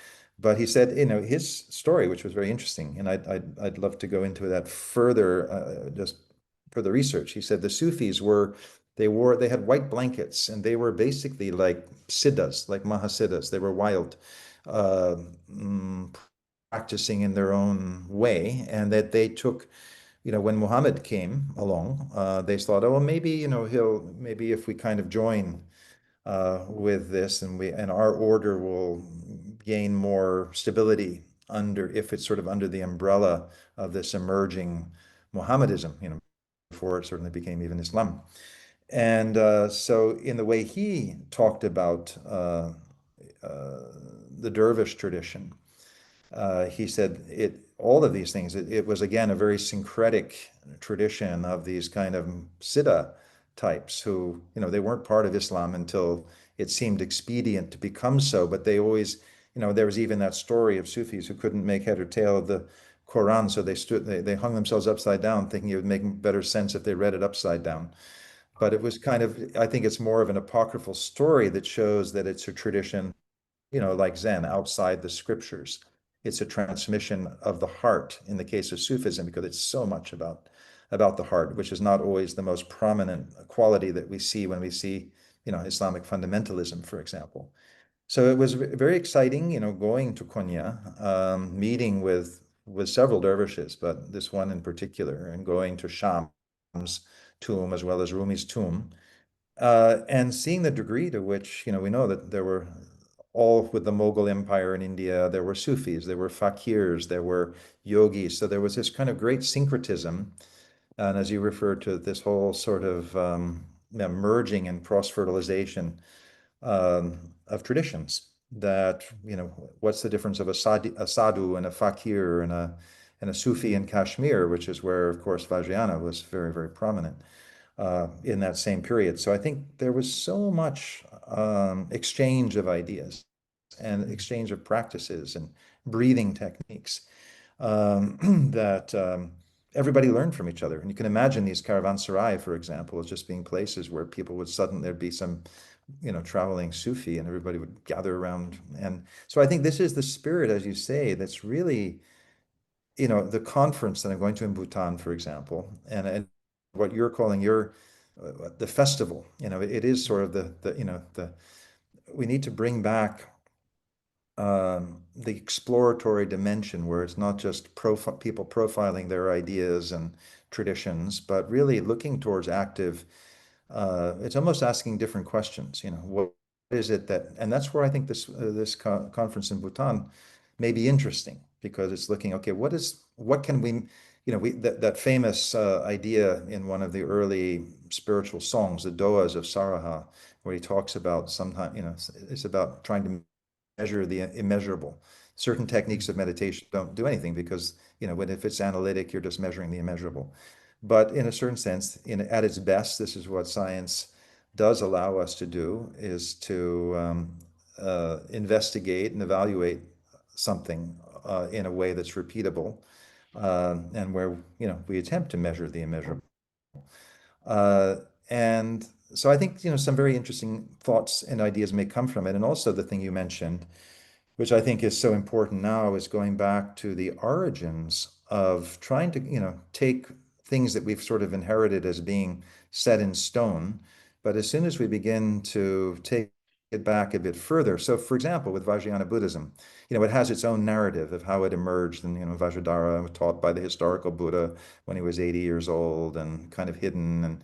Speaker 2: But he said, his story, which was very interesting, and I'd love to go into that further, just for the research. He said the Sufis they had white blankets, and they were basically like siddhas, like mahasiddhas. They were wild, uh, mm, practicing in their own way, and that they took, when Muhammad came along, they thought, oh, well, maybe, maybe if we kind of join with this, and our order will gain more stability if it's sort of under the umbrella of this emerging Mohammedism, before it certainly became even Islam. And so, in the way he talked about uh, the dervish tradition, he said all of these things, it was again a very syncretic tradition of these kind of Siddha types who, they weren't part of Islam until it seemed expedient to become so, but they always, there was even that story of Sufis who couldn't make head or tail of the Quran, so they hung themselves upside down, thinking it would make better sense if they read it upside down. But it was kind of, I think it's more of an apocryphal story that shows that it's a tradition, like Zen, outside the scriptures. It's a transmission of the heart in the case of Sufism, because it's so much about the heart, which is not always the most prominent quality that we see when we see, Islamic fundamentalism, for example. So it was very exciting, going to Konya, meeting with several dervishes, but this one in particular, and going to Sham's tomb as well as Rumi's tomb, and seeing the degree to which, we know that there were all with the Mughal Empire in India, there were Sufis, there were fakirs, there were yogis. So there was this kind of great syncretism. And as you referred to, this whole sort of merging and cross-fertilization of traditions that, what's the difference of a sadhu and a fakir and a Sufi in Kashmir, which is where, of course, Vajrayana was very, very prominent in that same period. So I think there was so much exchange of ideas and exchange of practices and breathing techniques that everybody learned from each other. And you can imagine these caravanserai, for example, as just being places where people would suddenly, there'd be some, traveling Sufi, and everybody would gather around. And so I think this is the spirit, as you say, that's really, the conference that I'm going to in Bhutan, for example, and what you're calling the festival. It is sort of the we need to bring back the exploratory dimension where it's not just people profiling their ideas and traditions, but really looking towards active. It's almost asking different questions. What is it that, and that's where I think this conference in Bhutan may be interesting, because it's looking, okay, what can we, that famous idea in one of the early spiritual songs, the Dohas of Saraha, where he talks about sometimes, it's about trying to measure the immeasurable. Certain techniques of meditation don't do anything because, if it's analytic, you're just measuring the immeasurable. But in a certain sense, at its best, this is what science does allow us to do, is to investigate and evaluate something in a way that's repeatable, and where, we attempt to measure the immeasurable. Uh, and so I think, some very interesting thoughts and ideas may come from it. And also the thing you mentioned, which I think is so important now, is going back to the origins of trying to, take things that we've sort of inherited as being set in stone. But as soon as we begin to take it back a bit further, so for example, with Vajrayana Buddhism, it has its own narrative of how it emerged, and, Vajradhara, taught by the historical Buddha when he was 80 years old and kind of hidden, and,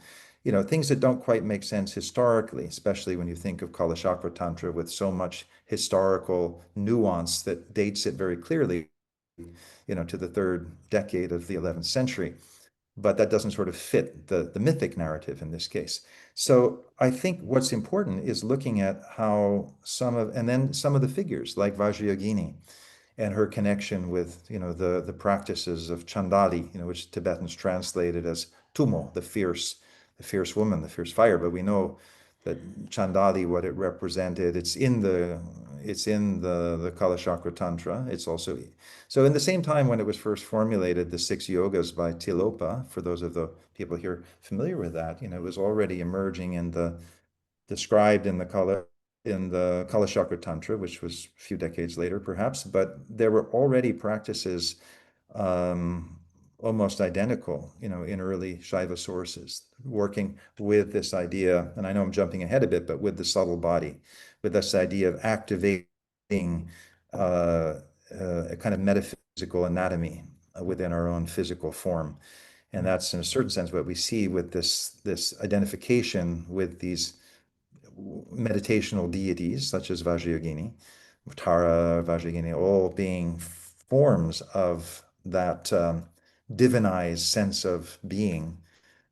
Speaker 2: things that don't quite make sense historically, especially when you think of Kalachakra Tantra with so much historical nuance that dates it very clearly, to the third decade of the 11th century. But that doesn't sort of fit the mythic narrative in this case. So I think what's important is looking at how and then some of the figures like Vajrayogini and her connection with, the practices of Chandali, which Tibetans translated as Tumo, the fierce woman, the fierce fire. But we know that Chandali, what it represented, it's in the Kalachakra Tantra. It's also so in the same time when it was first formulated, the six yogas by Tilopa, for those of the people here familiar with that, it was already emerging in the described in the Kalachakra Tantra, which was a few decades later, perhaps, but there were already practices um, almost identical, in early Shaiva sources, working with this idea, and I know I'm jumping ahead a bit, but with the subtle body, with this idea of activating uh, a kind of metaphysical anatomy within our own physical form. And that's in a certain sense what we see with this identification with these meditational deities such as Vajrayogini, Tara, Vajrayogini, all being forms of that divinized sense of being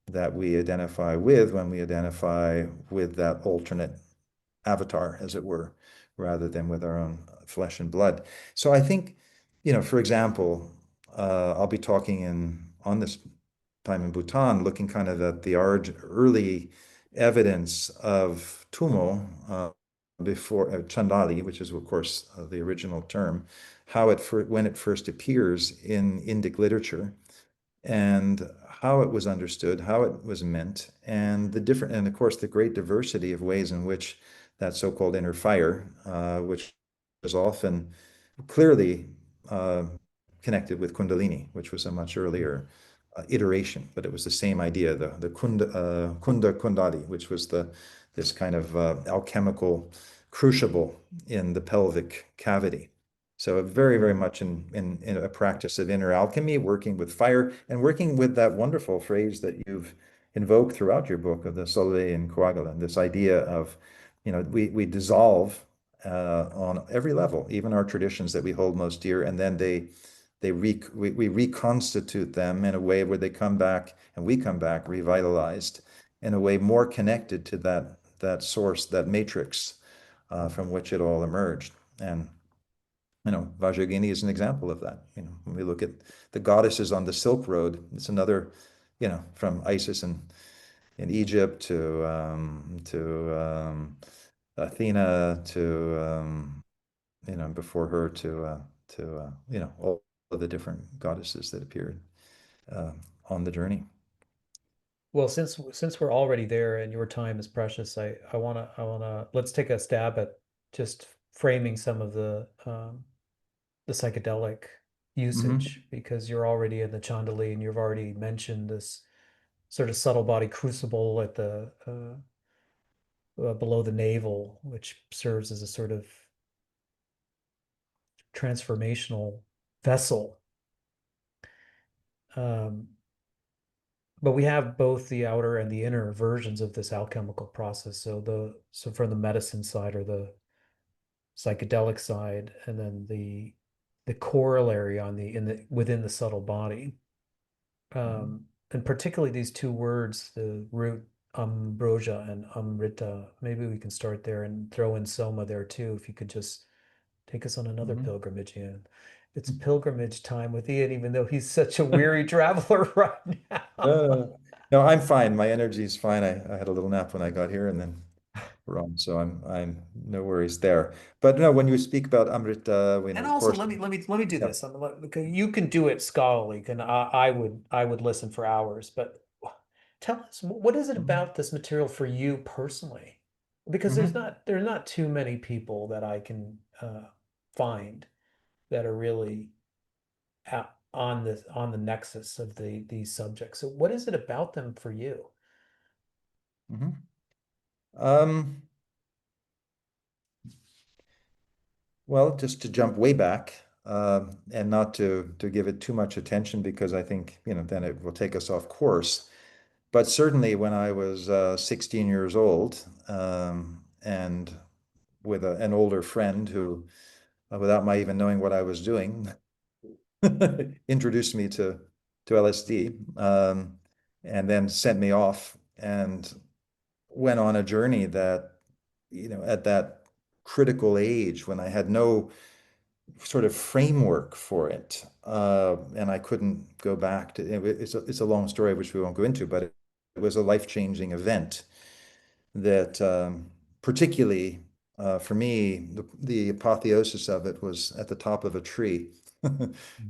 Speaker 2: that we identify with when we identify with that alternate avatar, as it were, rather than with our own flesh and blood. So I think, for example, I'll be talking on this time in Bhutan, looking kind of at the early evidence of Tumo before Chandali, which is of course the original term, when it first appears in Indic literature, and how it was understood, how it was meant, and of course, the great diversity of ways in which that so-called inner fire, which is often clearly uh, connected with Kundalini, which was a much earlier iteration, but it was the same idea, the Kunda Kundali, which was this kind of alchemical crucible in the pelvic cavity. So very, very much in a practice of inner alchemy, working with fire and working with that wonderful phrase that you've invoked throughout your book of the Soleil and Coagulant, this idea of, we dissolve on every level, even our traditions that we hold most dear, and then we reconstitute them in a way where they come back and we come back revitalized in a way more connected to that source, that matrix from which it all emerged. And Vajrayogini is an example of that. When we look at the goddesses on the Silk Road, it's another, from Isis in Egypt to Athena to before her to all of the different goddesses that appeared uh, on the journey.
Speaker 1: Well, since we're already there and your time is precious, I wanna let's take a stab at just framing some of the psychedelic
Speaker 2: Hmm.
Speaker 1: usage because you're already in the Chandali and you've already mentioned this sort of subtle body crucible at the below the navel, which serves as a sort of transformational vessel. Um, but we have both the outer and the inner versions of this alchemical process. So from the medicine side or the psychedelic side, and then the corollary on the in the within the subtle body.
Speaker 2: Hmm.
Speaker 1: And particularly these two words, the root ambrosia and amrita. Maybe we can start there and throw in soma there too, if you could just take us on another
Speaker 2: Hmm.
Speaker 1: pilgrimage, Ian. It's pilgrimage time with Ian, even though he's such a weary traveler right now.
Speaker 2: Uh, no, I'm fine. My energy is fine. I had a little nap when I got here, and then we're on, so I'm no worries there. But no, when you speak about Amrita,
Speaker 1: And
Speaker 2: of
Speaker 1: also,
Speaker 2: course,
Speaker 1: let me do
Speaker 2: yeah.
Speaker 1: this. Okay, you can do it scholarly, and I would listen for hours. But tell us, what is it
Speaker 2: Hmm.
Speaker 1: about this material for you personally? Because
Speaker 2: Hmm.
Speaker 1: there's not too many people that I can find that are really on the nexus of these subjects. So what is it about them for you?
Speaker 2: Hmm. Um, well, just to jump way back, and not to give it too much attention because I think, then it will take us off course. But certainly when I was 16 years old, and with an older friend who, without my even knowing what I was doing, introduced me to LSD, and then sent me off and went on a journey that, at that critical age when I had no sort of framework for it. And I couldn't go back to it's a long story, which we won't go into, but it was a life-changing event that particularly for me, the apotheosis of it was at the top of a tree,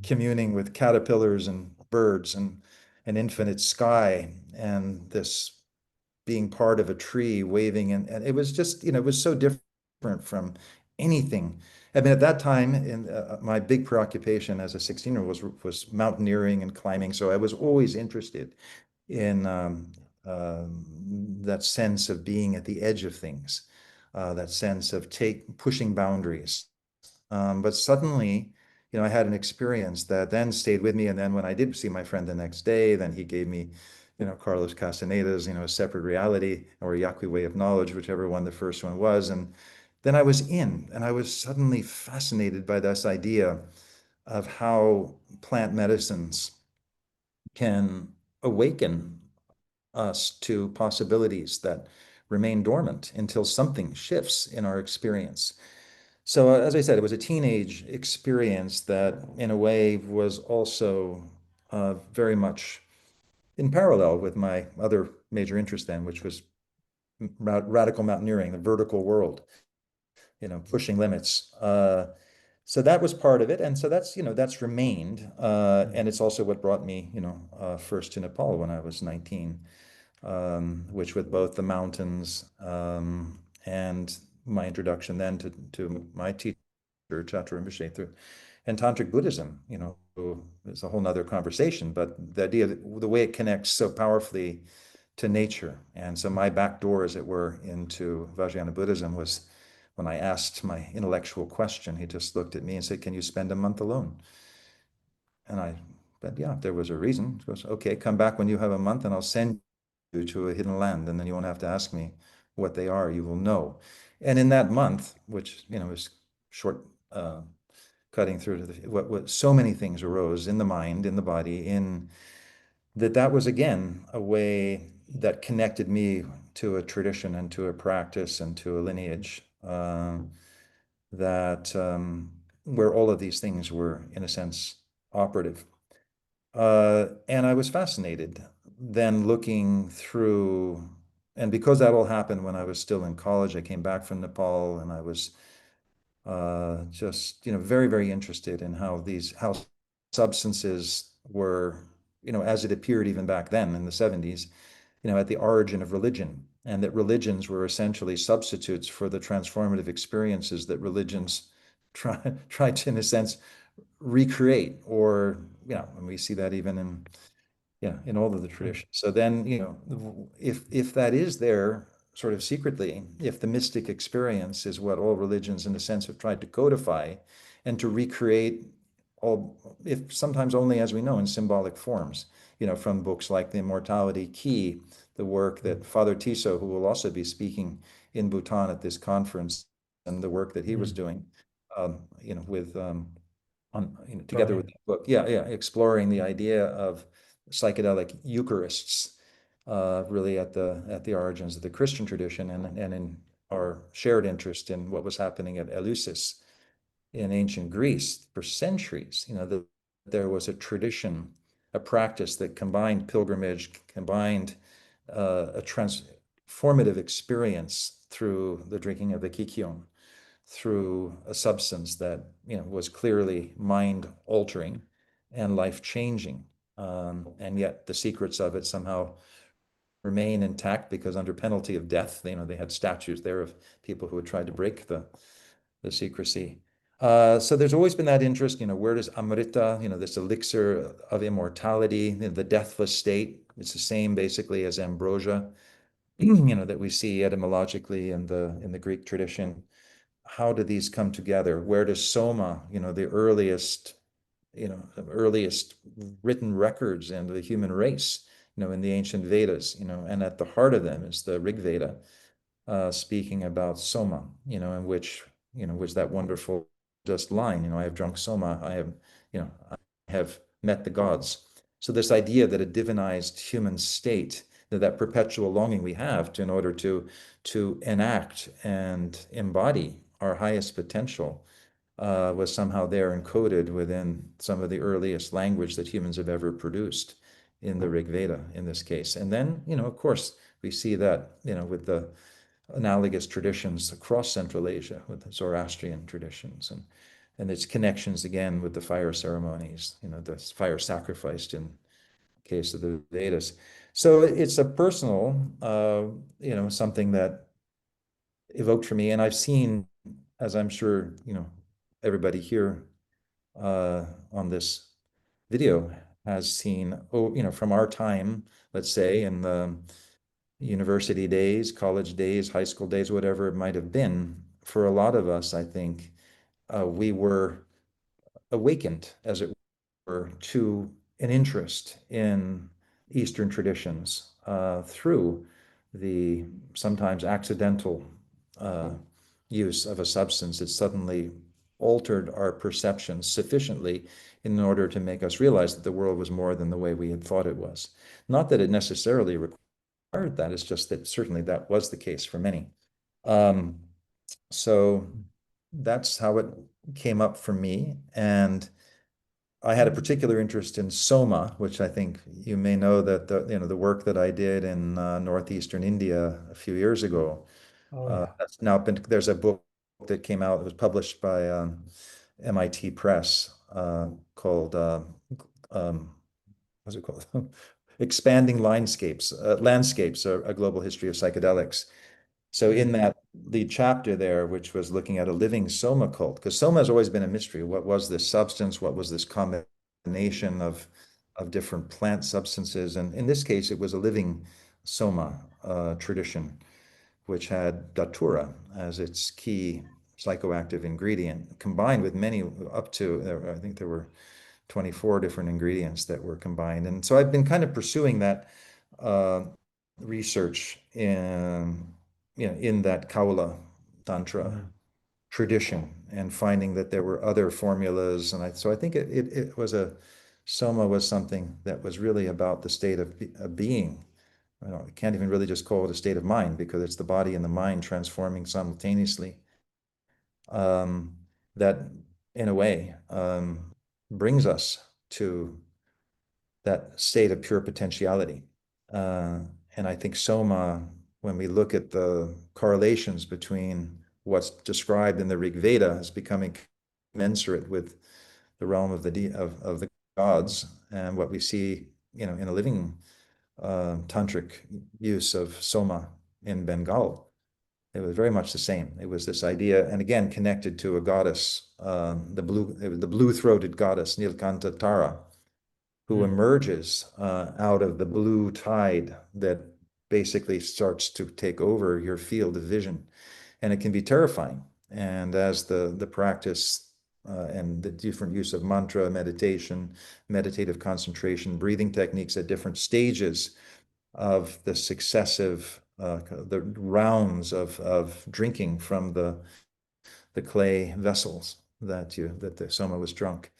Speaker 2: communing with caterpillars and birds and an infinite sky, and this being part of a tree waving, and it was just, it was so different from anything. I mean, at that time, in my big preoccupation as a 16-year-old was mountaineering and climbing. So I was always interested in that sense of being at the edge of things, that sense of pushing boundaries. But suddenly, I had an experience that then stayed with me. And then when I did see my friend the next day, then he gave me, Carlos Castaneda's, a separate reality or a Yaqui way of knowledge, whichever one the first one was. And then I was in, and I was suddenly fascinated by this idea of how plant medicines can awaken us to possibilities that remain dormant until something shifts in our experience. So, as I said, it was a teenage experience that, in a way, was also very much in parallel with my other major interest then, which was radical mountaineering, the vertical world, pushing limits. So that was part of it, and so that's remained, and it's also what brought me, first to Nepal when I was 19, which with both the mountains and my introduction then to my teacher, Chatur Rinpoche, and Tantric Buddhism, is a whole nother conversation, but the idea that the way it connects so powerfully to nature. And so my back door, as it were, into Vajrayana Buddhism was when I asked my intellectual question, he just looked at me and said, "Can you spend a month alone?" And I said, "Yeah, there was a reason." He goes, "Okay, come back when you have a month and I'll send you to a hidden land, and then you won't have to ask me what they are. You will know." And in that month, which, is short, cutting through to what so many things arose in the mind, in the body, in that was again a way that connected me to a tradition and to a practice and to a lineage, that where all of these things were, in a sense, operative. And I was fascinated then looking through, and because that all happened when I was still in college, I came back from Nepal and I was just, very, very interested in how substances were, as it appeared even back then in the 70s, at the origin of religion, and that religions were essentially substitutes for the transformative experiences that religions try to, in a sense, recreate, or, and we see that even in all of the traditions. So then, if that is there sort of secretly, if the mystic experience is what all religions in a sense have tried to codify and to recreate, all, if sometimes only, as we know, in symbolic forms, from books like The Immortality Key, the work that Father Tiso, who will also be speaking in Bhutan at this conference, and the work that he was doing, with together with
Speaker 1: Right.
Speaker 2: the book, yeah, exploring the idea of psychedelic Eucharists, really at the origins of the Christian tradition, and in our shared interest in what was happening at Eleusis in ancient Greece for centuries. There was a tradition, a practice that combined pilgrimage, combined a transformative experience through the drinking of the kikyon, through a substance that, was clearly mind altering and life changing. And yet the secrets of it somehow remain intact, because under penalty of death, they had statues there of people who had tried to break the secrecy. So there's always been that interest, where does Amrita, this elixir of immortality, the deathless state, it's the same basically as ambrosia, that we see etymologically in the Greek tradition. How do these come together? Where does Soma, the earliest written records in the human race, in the ancient Vedas, and at the heart of them is the Rig Veda, speaking about Soma, in which that wonderful just line, I have drunk Soma, I have met the gods. So this idea that a divinized human state, that perpetual longing we have in order to enact and embody our highest potential, was somehow there encoded within some of the earliest language that humans have ever produced in the Rig Veda in this case. And then, of course, we see that, with the analogous traditions across Central Asia, with the Zoroastrian traditions and its connections again with the fire ceremonies, the fire sacrificed in case of the Vedas. So it's a personal, something that evoked for me. And I've seen, as I'm sure, everybody here on this video has seen, from our time, let's say, in the university days, college days, high school days, whatever it might have been, for a lot of us, I think we were awakened, as it to an interest in Eastern traditions through the sometimes accidental uh, use of a substance that suddenly altered our perceptions sufficiently in order to make us realize that the world was more than the way we had thought it was. Not that it necessarily required that, it's just that certainly that was the case for many. Um, so that's how it came up for me. And I had a particular interest in Soma, which I think you may know that the work that I did in northeastern India a few years ago.
Speaker 1: Oh yeah.
Speaker 2: That's now been there's a book that came out. It was published by MIT Press called um, what's it called? Expanding Landscapes, a global history of psychedelics. So in
Speaker 1: Mm.
Speaker 2: that the chapter there, which was looking at a living soma cult, because soma has always been a mystery. What was this substance? What was this combination of different plant substances? And in this case, it was a living soma tradition, which had datura as its key psychoactive ingredient, combined with many up to, I think there were 24 different ingredients that were combined. And so I've been kind of pursuing that uh, research in that Kaula Tantra
Speaker 1: Mm.
Speaker 2: tradition and finding that there were other formulas. And so I think it was Soma was something that was really about the state of being. I can't even really just call it a state of mind because it's the body and the mind transforming simultaneously. Um, that, in a way, brings us to that state of pure potentiality. Uh, and I think Soma, when we look at the correlations between what's described in the Rig Veda as becoming commensurate with the realm of the gods and what we see, in a living tantric use of Soma in Bengal, it was very much the same. It was this idea, and again connected to a goddess, the blue-throated goddess Nilkanta Tara, who
Speaker 1: Mm.
Speaker 2: emerges out of the blue tide that basically starts to take over your field of vision. And it can be terrifying. And as the practice and the different use of mantra, meditation, meditative concentration, breathing techniques at different stages of the successive the rounds of drinking from the clay vessels that the soma was drunk.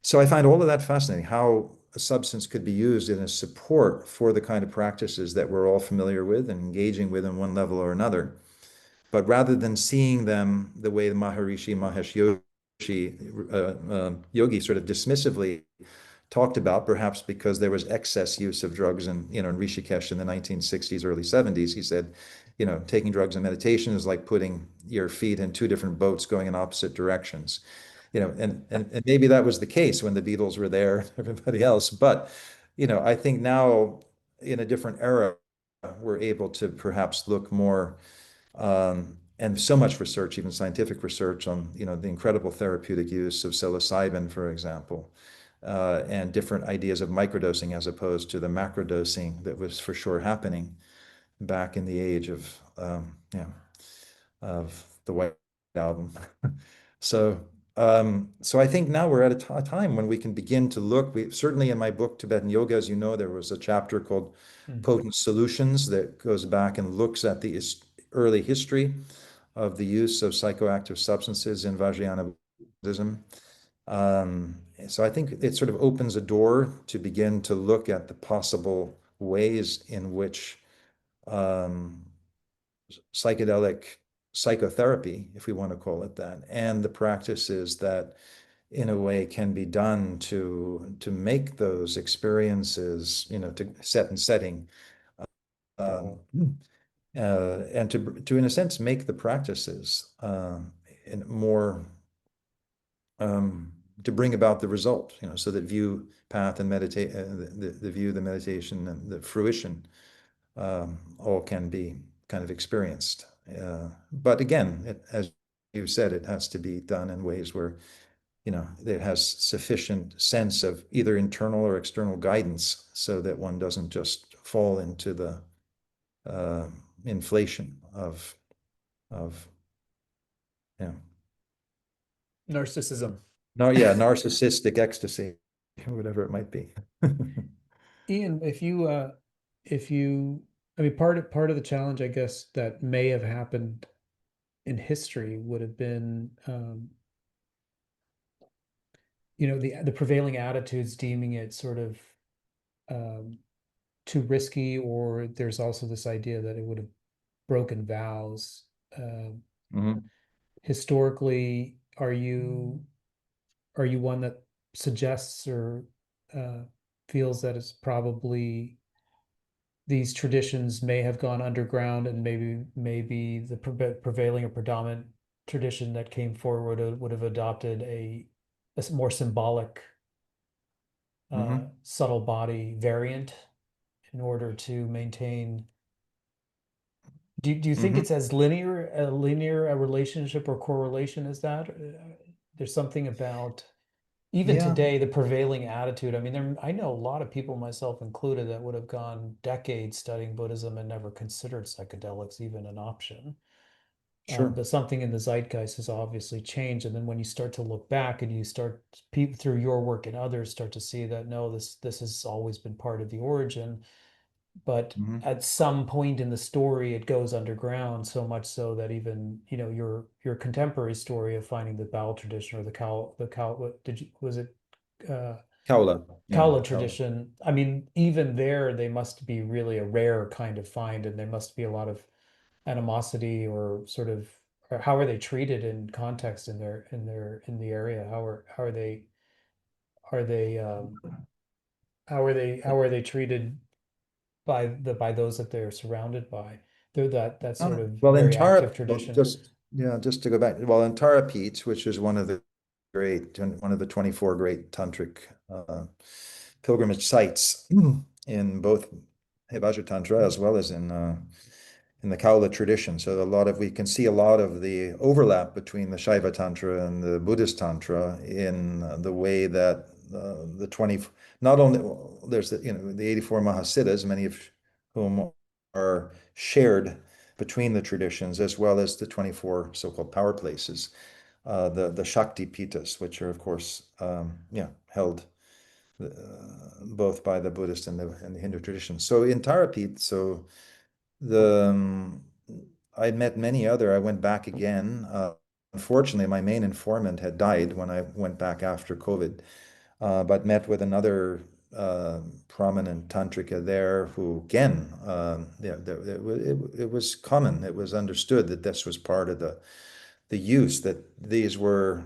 Speaker 2: So I find all of that fascinating, how a substance could be used in a support for the kind of practices that we're all familiar with and engaging with in one level or another. But rather than seeing them the way the Maharishi Mahesh Yogi sort of dismissively talked about, perhaps because there was excess use of drugs in Rishikesh in the 1960s, early 70s, he said, taking drugs and meditation is like putting your feet in two different boats going in opposite directions. And maybe that was the case when the Beatles were there, everybody else. But, I think now in a different era, we're able to perhaps look more, and so much research, even scientific research on, the incredible therapeutic use of psilocybin, for example, and different ideas of microdosing as opposed to the macrodosing that was for sure happening back in the age of the White Album. So, so I think now we're at a time when we can begin to look. We certainly in my book Tibetan Yoga, as you know, there was a chapter called
Speaker 1: Mm.
Speaker 2: Potent Solutions that goes back and looks at the early history of the use of psychoactive substances in Vajrayana Buddhism. So I think it sort of opens a door to begin to look at the possible ways in which um, psychedelic psychotherapy, if we want to call it that, and the practices that in a way can be done to make those experiences, to set and setting, um, and to in a sense make the practices in more to bring about the result, so that view, path, and meditate the view, the meditation, and the fruition all can be kind of experienced. But again, as you said, it has to be done in ways where it has sufficient sense of either internal or external guidance, so that one doesn't just fall into the uh, inflation of yeah,
Speaker 1: Narcissism.
Speaker 2: no, yeah, narcissistic ecstasy, whatever it might be.
Speaker 1: Ian, if you, I mean, part of the challenge, I guess, that may have happened in history would have been, the prevailing attitudes deeming it sort of um, too risky, or there's also this idea that it would have broken vows. Um,
Speaker 2: Mhm.
Speaker 1: Historically, are you one that suggests or uh, feels that it's probably these traditions may have gone underground, and maybe the prevailing or predominant tradition that came forward would have adopted a more symbolic
Speaker 2: Mhm.
Speaker 1: subtle body variant in order to maintain. Do you think
Speaker 2: Mhm.
Speaker 1: it's as linear a relationship or correlation as that? There's something about even
Speaker 2: Yeah,
Speaker 1: today, the prevailing attitude. I mean, I know a lot of people, myself included, that would have gone decades studying Buddhism and never considered psychedelics even an option.
Speaker 2: sure.
Speaker 1: But something in the zeitgeist has obviously changed. And then when you start to look back and you start people through your work and others start to see that no, this has always been part of the origin, but
Speaker 2: Mhm.
Speaker 1: at some point in the story it goes underground, so much so that even your contemporary story of finding the Bao tradition or the cow what did you was it uh
Speaker 2: Kaula. Yeah,
Speaker 1: Kaula
Speaker 2: Kaula.
Speaker 1: tradition. I mean, even there they must be really a rare kind of find, and there must be a lot of animosity or sort of, or how are they treated in context in the area? Are they how are they treated by those that they're surrounded by. They're that sort of
Speaker 2: Well, in
Speaker 1: very active
Speaker 2: Tara, well,
Speaker 1: tradition.
Speaker 2: just to go back, well, in Tara Pete, which is one of the 24 great tantric pilgrimage sites in both Vajra Tantra as well as in the Kaula tradition. So we can see a lot of the overlap between the Shaiva Tantra and the Buddhist Tantra in the way that the 20, not only there's the 84 Mahasiddhas, many of whom are shared between the traditions, as well as the 24 so-called power places, the Shakti Pitas, which are of course held both by the Buddhist and the Hindu tradition. So in Tarapit, the I met many other. I went back again. Unfortunately, my main informant had died when I went back after COVID, but met with another prominent tantrika there who, again, yeah, it was common. It was understood that this was part of the use, that these were,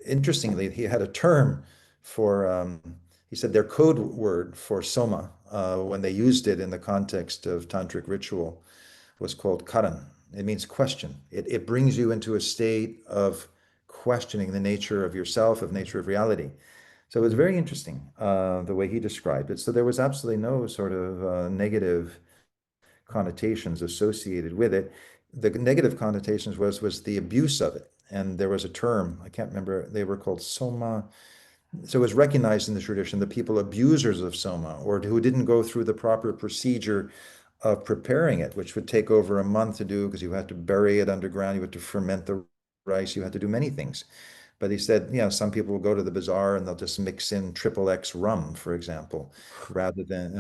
Speaker 2: interestingly, he had a term for, he said their code word for soma, when they used it in the context of tantric ritual, was called karan. It means question. It brings you into a state of questioning the nature of yourself, of nature of reality. So it was very interesting, the way he described it. So there was absolutely no sort of negative connotations associated with it. The negative connotations was the abuse of it. And there was a term, I can't remember, they were called soma. So it was recognized in the tradition that people abusers of soma, or who didn't go through the proper procedure of preparing it, which would take over a month to do because you had to bury it underground, you had to ferment the rice, you had to do many things. But he said, some people will go to the bazaar and they'll just mix in triple X rum, for example, rather than,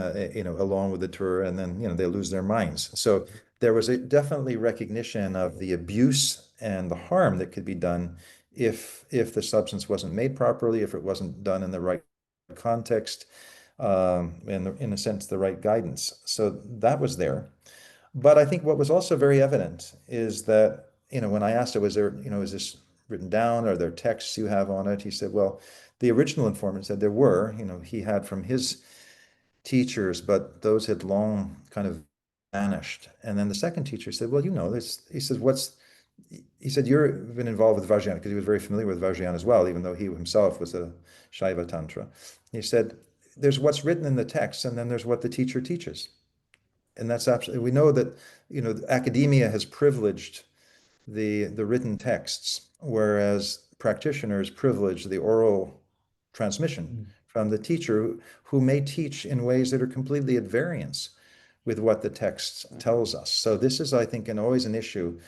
Speaker 2: along with the tour, and then, they lose their minds. So there was a definitely recognition of the abuse and the harm that could be done if the substance wasn't made properly, if it wasn't done in the right context, in a sense, the right guidance. So that was there. But I think what was also very evident is that when I asked him, was there, is this written down? Are there texts you have on it? He said, well, the original informant said there were, he had from his teachers, but those had long kind of vanished. And then the second teacher said, well, this, he said, he said, you've been involved with Vajrayana because he was very familiar with Vajrayana as well, even though he himself was a Shaiva Tantra. He said, there's what's written in the text, and then there's what the teacher teaches. And that's absolutely, we know that, academia has privileged the written texts, whereas practitioners privilege the oral transmission
Speaker 1: Mm.
Speaker 2: from the teacher who may teach in ways that are completely at variance with what the text tells us. So this is, I think, always an issue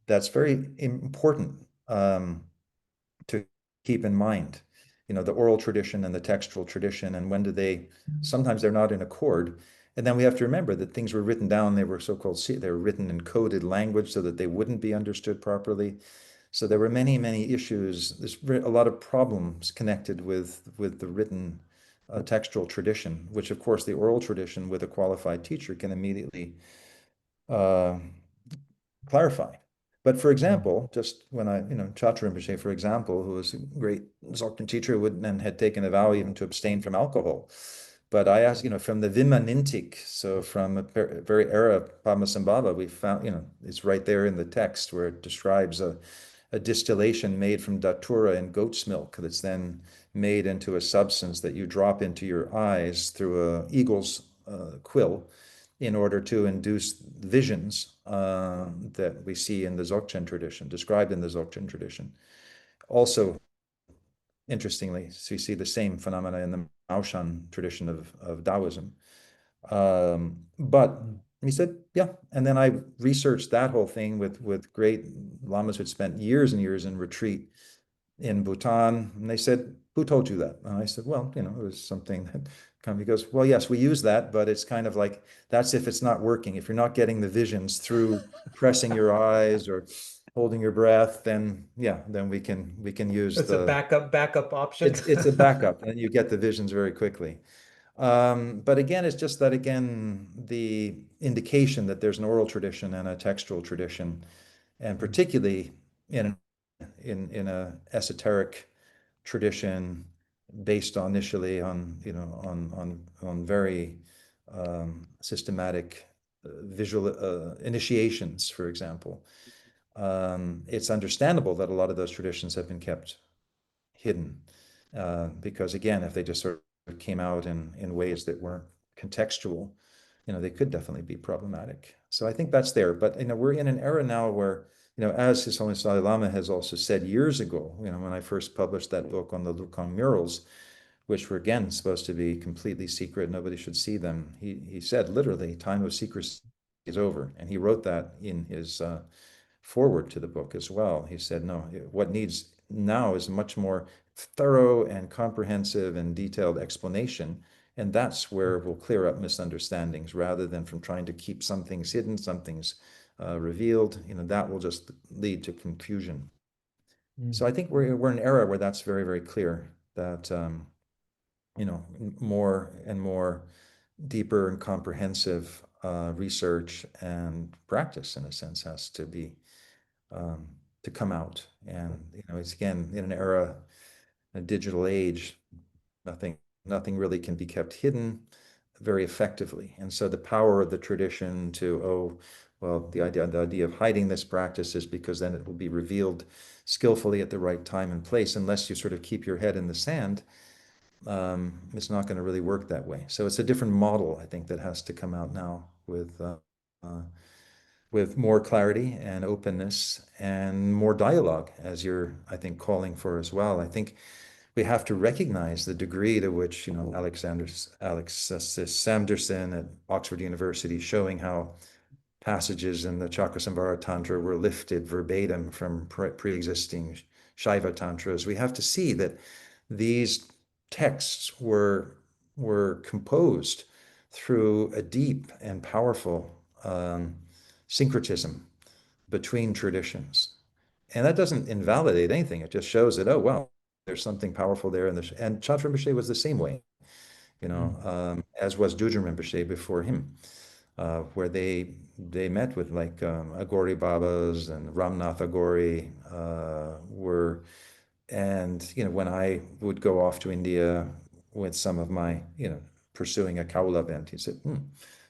Speaker 2: that's very important to keep in mind. The oral tradition and the textual tradition, and when do they, sometimes they're not in accord. And then we have to remember that things were written down, they were so-called, they were written in coded language so that they wouldn't be understood properly. So there were many, many issues. There's a lot of problems connected with the written textual tradition, which of course the oral tradition with a qualified teacher can immediately uh, clarify. But for
Speaker 1: Mm.
Speaker 2: example, just when Chatra Rinpoche, for example, who was a great Dzogchen teacher and had taken a vow even to abstain from alcohol. But I asked, from the Vimanintik, so from a very era of Padmasambhava, we found, it's right there in the text where it describes a distillation made from datura and goat's milk that's then made into a substance that you drop into your eyes through a eagle's quill in order to induce visions that we see in the Dzogchen tradition, described in the Dzogchen tradition. Also, interestingly, so we see the same phenomena in the Maoshan tradition of Taoism. But
Speaker 1: Mm.
Speaker 2: he said, yeah. And then I researched that whole thing with great lamas who had spent years and years in retreat in Bhutan. And they said, who told you that? And I said, well, it was something that kind of, he goes, well, yes, we use that, but it's kind of like, that's if it's not working. If you're not getting the visions through pressing your eyes or holding your breath, then yeah, then we can use
Speaker 1: It's a backup option.
Speaker 2: it's a backup and you get the visions very quickly. But again, it's just that again, the indication that there's an oral tradition and a textual tradition, and
Speaker 1: Mm.
Speaker 2: particularly in in a esoteric tradition based on initially on on very systematic visual initiations, for example. It's understandable that a lot of those traditions have been kept hidden because again, if they just sort of came out in ways that weren't contextual, they could definitely be problematic. So I think that's there. But we're in an era now where, as His Holiness Dalai Lama has also said years ago, when I first published that book on the Lukang murals, which were again supposed to be completely secret, nobody should see them. He said literally, time of secrecy is over, and he wrote that in his forward to the book as well. He said, no, what needs now is much more thorough and comprehensive and detailed explanation. And that's where we'll clear up misunderstandings rather than from trying to keep some things hidden, some things revealed. That will just lead to confusion.
Speaker 1: Mm.
Speaker 2: So I think we're in an era where that's very, very clear that, more and more deeper and comprehensive research and practice, in a sense, has to be um, to come out. And it's again in an era, a digital age, nothing nothing really can be kept hidden very effectively. And so the power of the tradition to, oh, well, the idea of hiding this practice is because then it will be revealed skillfully at the right time and place. Unless you sort of keep your head in the sand, it's not going to really work that way. So it's a different model, I think, that has to come out now uh, with more clarity and openness and more dialogue, as you're, I think, calling for as well. I think we have to recognize the degree to which, Alexis Sanderson at Oxford University showing how passages in the Chakrasamvara Tantra were lifted verbatim from pre-existing Shaiva Tantras. We have to see that these texts were composed through a deep and powerful syncretism between traditions. And that doesn't invalidate anything. It just shows that, oh, well, there's something powerful there. And Chatra Rinpoche was the same way,
Speaker 1: Mm.
Speaker 2: as was Dudjom Rinpoche before him. where they met with like Agori Babas and Ramnath Agori were, and when I would go off to India with some of my pursuing a Kaula event, he said,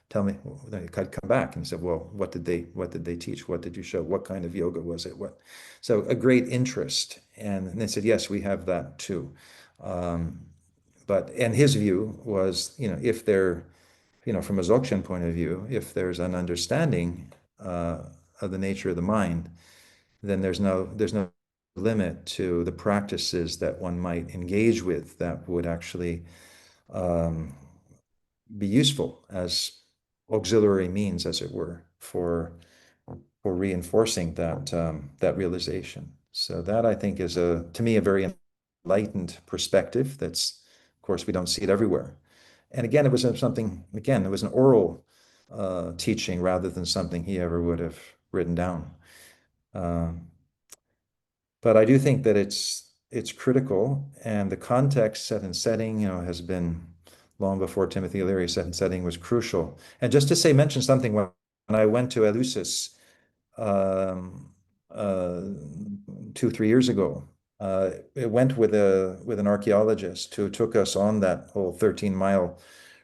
Speaker 2: tell me, I'd come back and he said, well, what did they teach? What did you show? What kind of yoga was it? So a great interest. And they said, yes, we have that too. Um, and his view was, if there, from a Dzogchen point of view, if there's an understanding of the nature of the mind, then there's no limit to the practices that one might engage with that would actually um, be useful as auxiliary means, as it were, for reinforcing that realization. So that I think is to me a very enlightened perspective. That's, of course, we don't see it everywhere. And again, it was something. Again, it was an oral teaching rather than something he ever would have written down. Um, but I do think that it's critical, and the context, set and setting, has been long before Timothy Leary. Set and setting was crucial. And just to mention something, when I went to Eleusis um, uh, 2, 3 years ago. It went with an archaeologist who took us on that whole 13-mile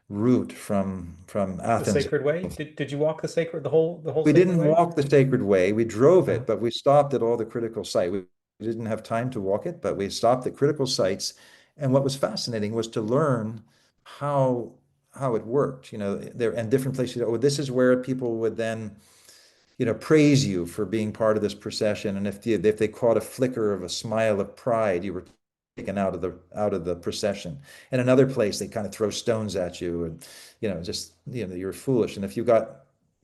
Speaker 2: route from
Speaker 1: The
Speaker 2: Athens.
Speaker 1: sacred way? Did you walk the whole
Speaker 2: We
Speaker 1: sacred
Speaker 2: didn't
Speaker 1: way?
Speaker 2: walk the sacred way. We drove
Speaker 1: Uh,
Speaker 2: it, but we stopped at all the critical sites. We didn't have time to walk it, but we stopped at critical sites. And what was fascinating was to learn how how it worked. There and different places. Oh, this is where people would then praise you for being part of this procession. And if they caught a flicker of a smile of pride, you were taken out of the procession. And another place, they kind of throw stones at you, and just you're foolish. And if you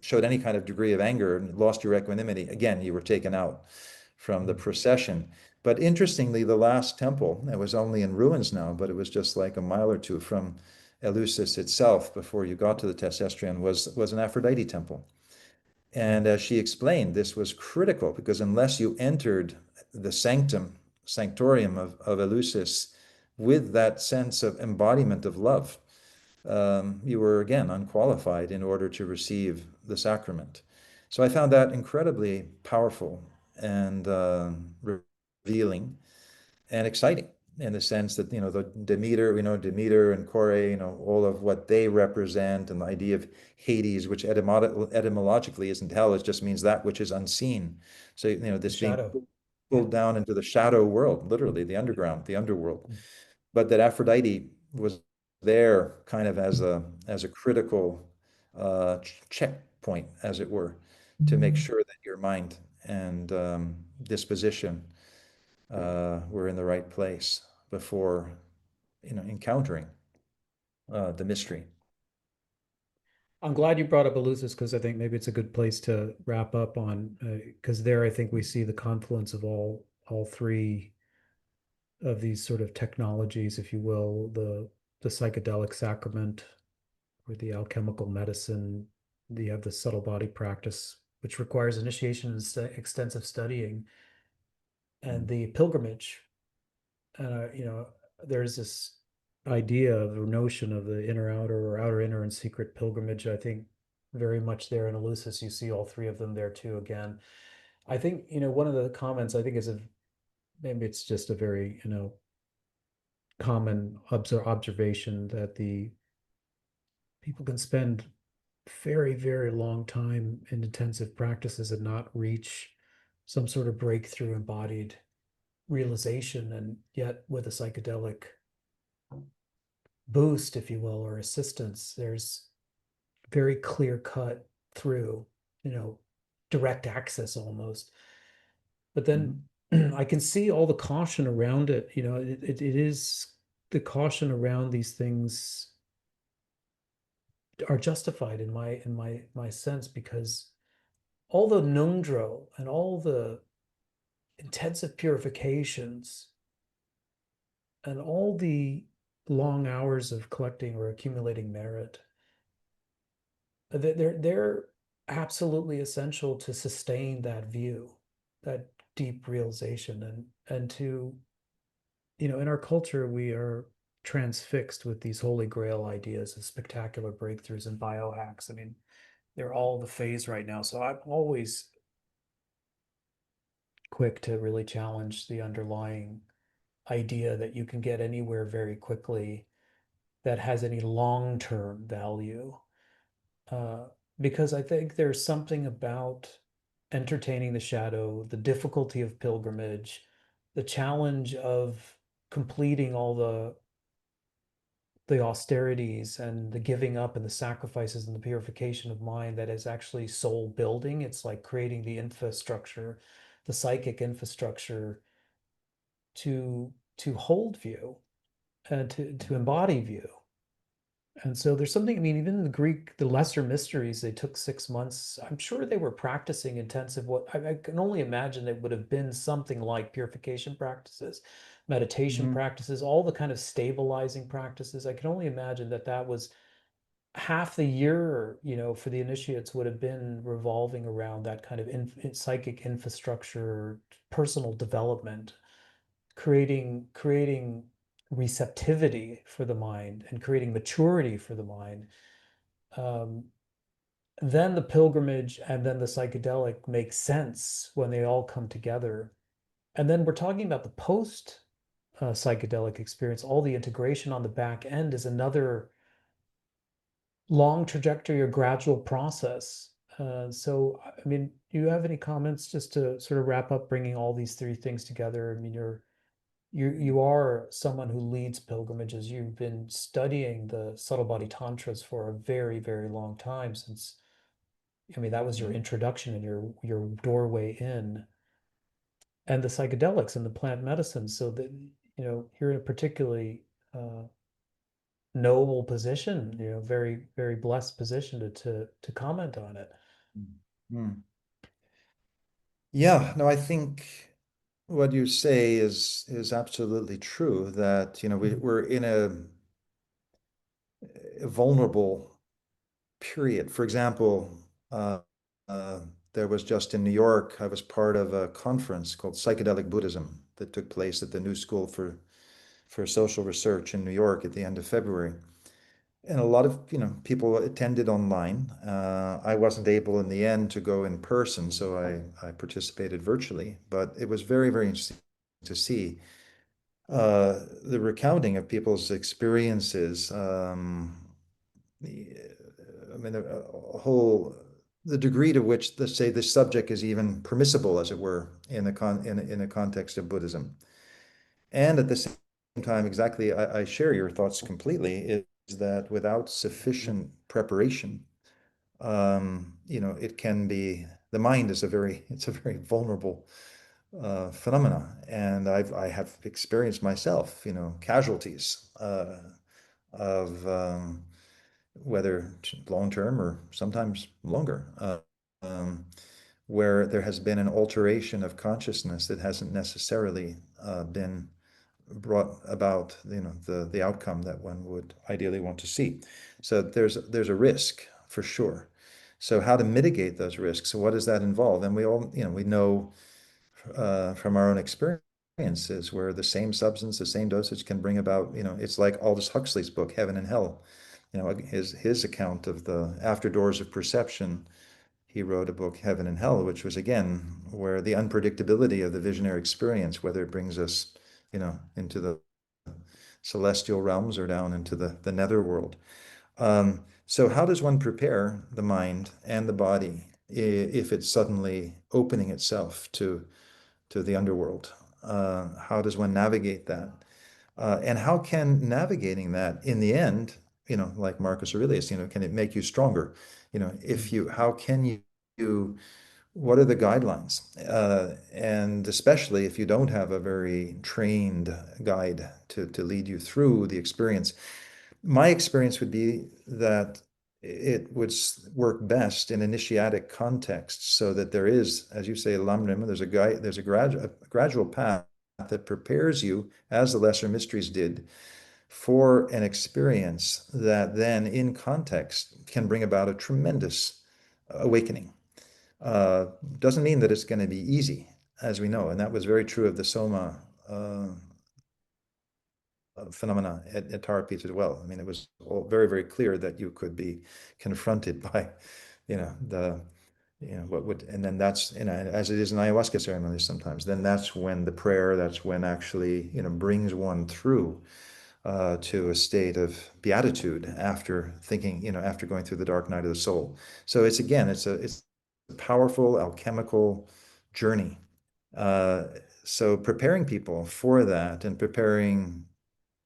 Speaker 2: showed any kind of degree of anger and lost your equanimity, again, you were taken out from the procession. But interestingly, the last temple, it was only in ruins now, but it was just like a mile or two from Eleusis itself before you got to the Tessestrian, was an Aphrodite temple. And as she explained, this was critical because unless you entered the sanctorium of Eleusis with that sense of embodiment of love, you were again unqualified in order to receive the sacrament. So I found that incredibly powerful and revealing and exciting in the sense that the Demeter and Kore, all of what they represent, and the idea of Hades, which etymologically isn't hell, it just means that which is unseen. So
Speaker 1: the
Speaker 2: this being
Speaker 1: shadow. Yeah.
Speaker 2: pulled down into the shadow world, literally the underground, the underworld. But that Aphrodite was there kind of as a critical checkpoint, as it were, to make sure that your mind and disposition were in the right place before encountering the mystery.
Speaker 1: I'm glad you brought up Eleusis because I think maybe it's a good place to wrap up on because there I think we see the confluence of all three of these sort of technologies, if you will, the psychedelic sacrament or the alchemical medicine. You have the subtle body practice, which requires initiation and extensive studying, and the pilgrimage. There's this idea of the notion of the inner outer or outer inner and secret pilgrimage. I think very much there in Eleusis, you see all three of them there too. Again, I think one of the comments I think is maybe it's just a very common observation that the people can spend very, very long time in intensive practices and not reach some sort of breakthrough embodied realization. And yet, with a psychedelic boost, if you will, or assistance, there's very clear cut through, you know, direct access almost. But then I can see all the caution around it. It is the caution around these things are justified in my sense because all the nungdro and all the intensive purifications and all the long hours of collecting or accumulating merit, they're absolutely essential to sustain that view, that deep realization, and to in our culture we are transfixed with these holy grail ideas of spectacular breakthroughs and biohacks. I mean, they're all the phase right now. So I'm always quick to really challenge the underlying idea that you can get anywhere very quickly that has any long-term value. Uh, because I think there's something about entertaining the shadow, the difficulty of pilgrimage, the challenge of completing all the austerities and the giving up and the sacrifices and the purification of mind that is actually soul building. It's like creating the infrastructure, the psychic infrastructure to hold view and to embody view. And so there's something, I mean, even in the Greek, the lesser mysteries, they took 6 months. I'm sure they were practicing intensive, what I can only imagine they would have been something like purification practices, meditation
Speaker 2: Mhm.
Speaker 1: practices, all the kind of stabilizing practices. I can only imagine that that was half the year, for the initiates would have been revolving around that kind of psychic infrastructure, personal development, creating receptivity for the mind and creating maturity for the mind. um, then the pilgrimage and then the psychedelic make sense when they all come together. And then we're talking about the post psychedelic experience. All the integration on the back end is another long trajectory or gradual process. So, I mean, do you have any comments just to sort of wrap up bringing all these three things together? I mean, you are someone who leads pilgrimages. You've been studying the subtle body tantras for a very, very long time since, I mean, that was your
Speaker 2: Mhm.
Speaker 1: introduction and your doorway in, and the psychedelics and the plant medicine. So that, you're in a particularly uh, noble position, very, very blessed position to comment on it.
Speaker 2: Mhm. Yeah, no, I think what you say is absolutely true that,
Speaker 1: Mhm.
Speaker 2: we're in a vulnerable period. For example, uh, uh, there was just in New York, I was part of a conference called Psychedelic Buddhism that took place at the New School for Social Research in New York at the end of February. And a lot of, people attended online. I wasn't able in the end to go in person, so I participated virtually. But it was very, very interesting to see the recounting of people's experiences. I mean, a whole the degree to which, let's say, the subject is even permissible, as it were, in a context of Buddhism. And at the same time, exactly, I share your thoughts completely, is that without sufficient preparation, it can be the mind is it's a very vulnerable phenomena. And I have experienced myself, casualties of whether long term or sometimes longer, where there has been an alteration of consciousness that hasn't necessarily been brought about, the outcome that one would ideally want to see. So there's a risk for sure. So how to mitigate those risks? So what does that involve? And we all, we know from our own experiences where the same substance, the same dosage can bring about, it's like Aldous Huxley's book, Heaven and Hell. His account of the after doors of perception. He wrote a book, Heaven and Hell, which was again where the unpredictability of the visionary experience, whether it brings us, into the celestial realms or down into the netherworld. So how does one prepare the mind and the body if it's suddenly opening itself to the underworld? How does one navigate that? And how can navigating that in the end, like Marcus Aurelius, can it make you stronger? If
Speaker 1: Mhm.
Speaker 2: you, how can what are the guidelines? And especially if you don't have a very trained guide to lead you through the experience. My experience would be that it would work best in initiatic contexts so that there is, as you say, lamrim, there's a gradual path that prepares you, as the Lesser Mysteries did, for an experience that then in context can bring about a tremendous awakening. Uh, doesn't mean that it's going to be easy, as we know, and that was very true of the Soma phenomena at Tara Pizza as well. I mean, it was all very, very clear that you could be confronted by the what would, and then that's, as it is in ayahuasca ceremonies sometimes, then that's when the prayer, that's when actually, brings one through to a state of beatitude after thinking, after going through the dark night of the soul. So it's, again, it's a powerful alchemical journey. Uh, so preparing people for that and preparing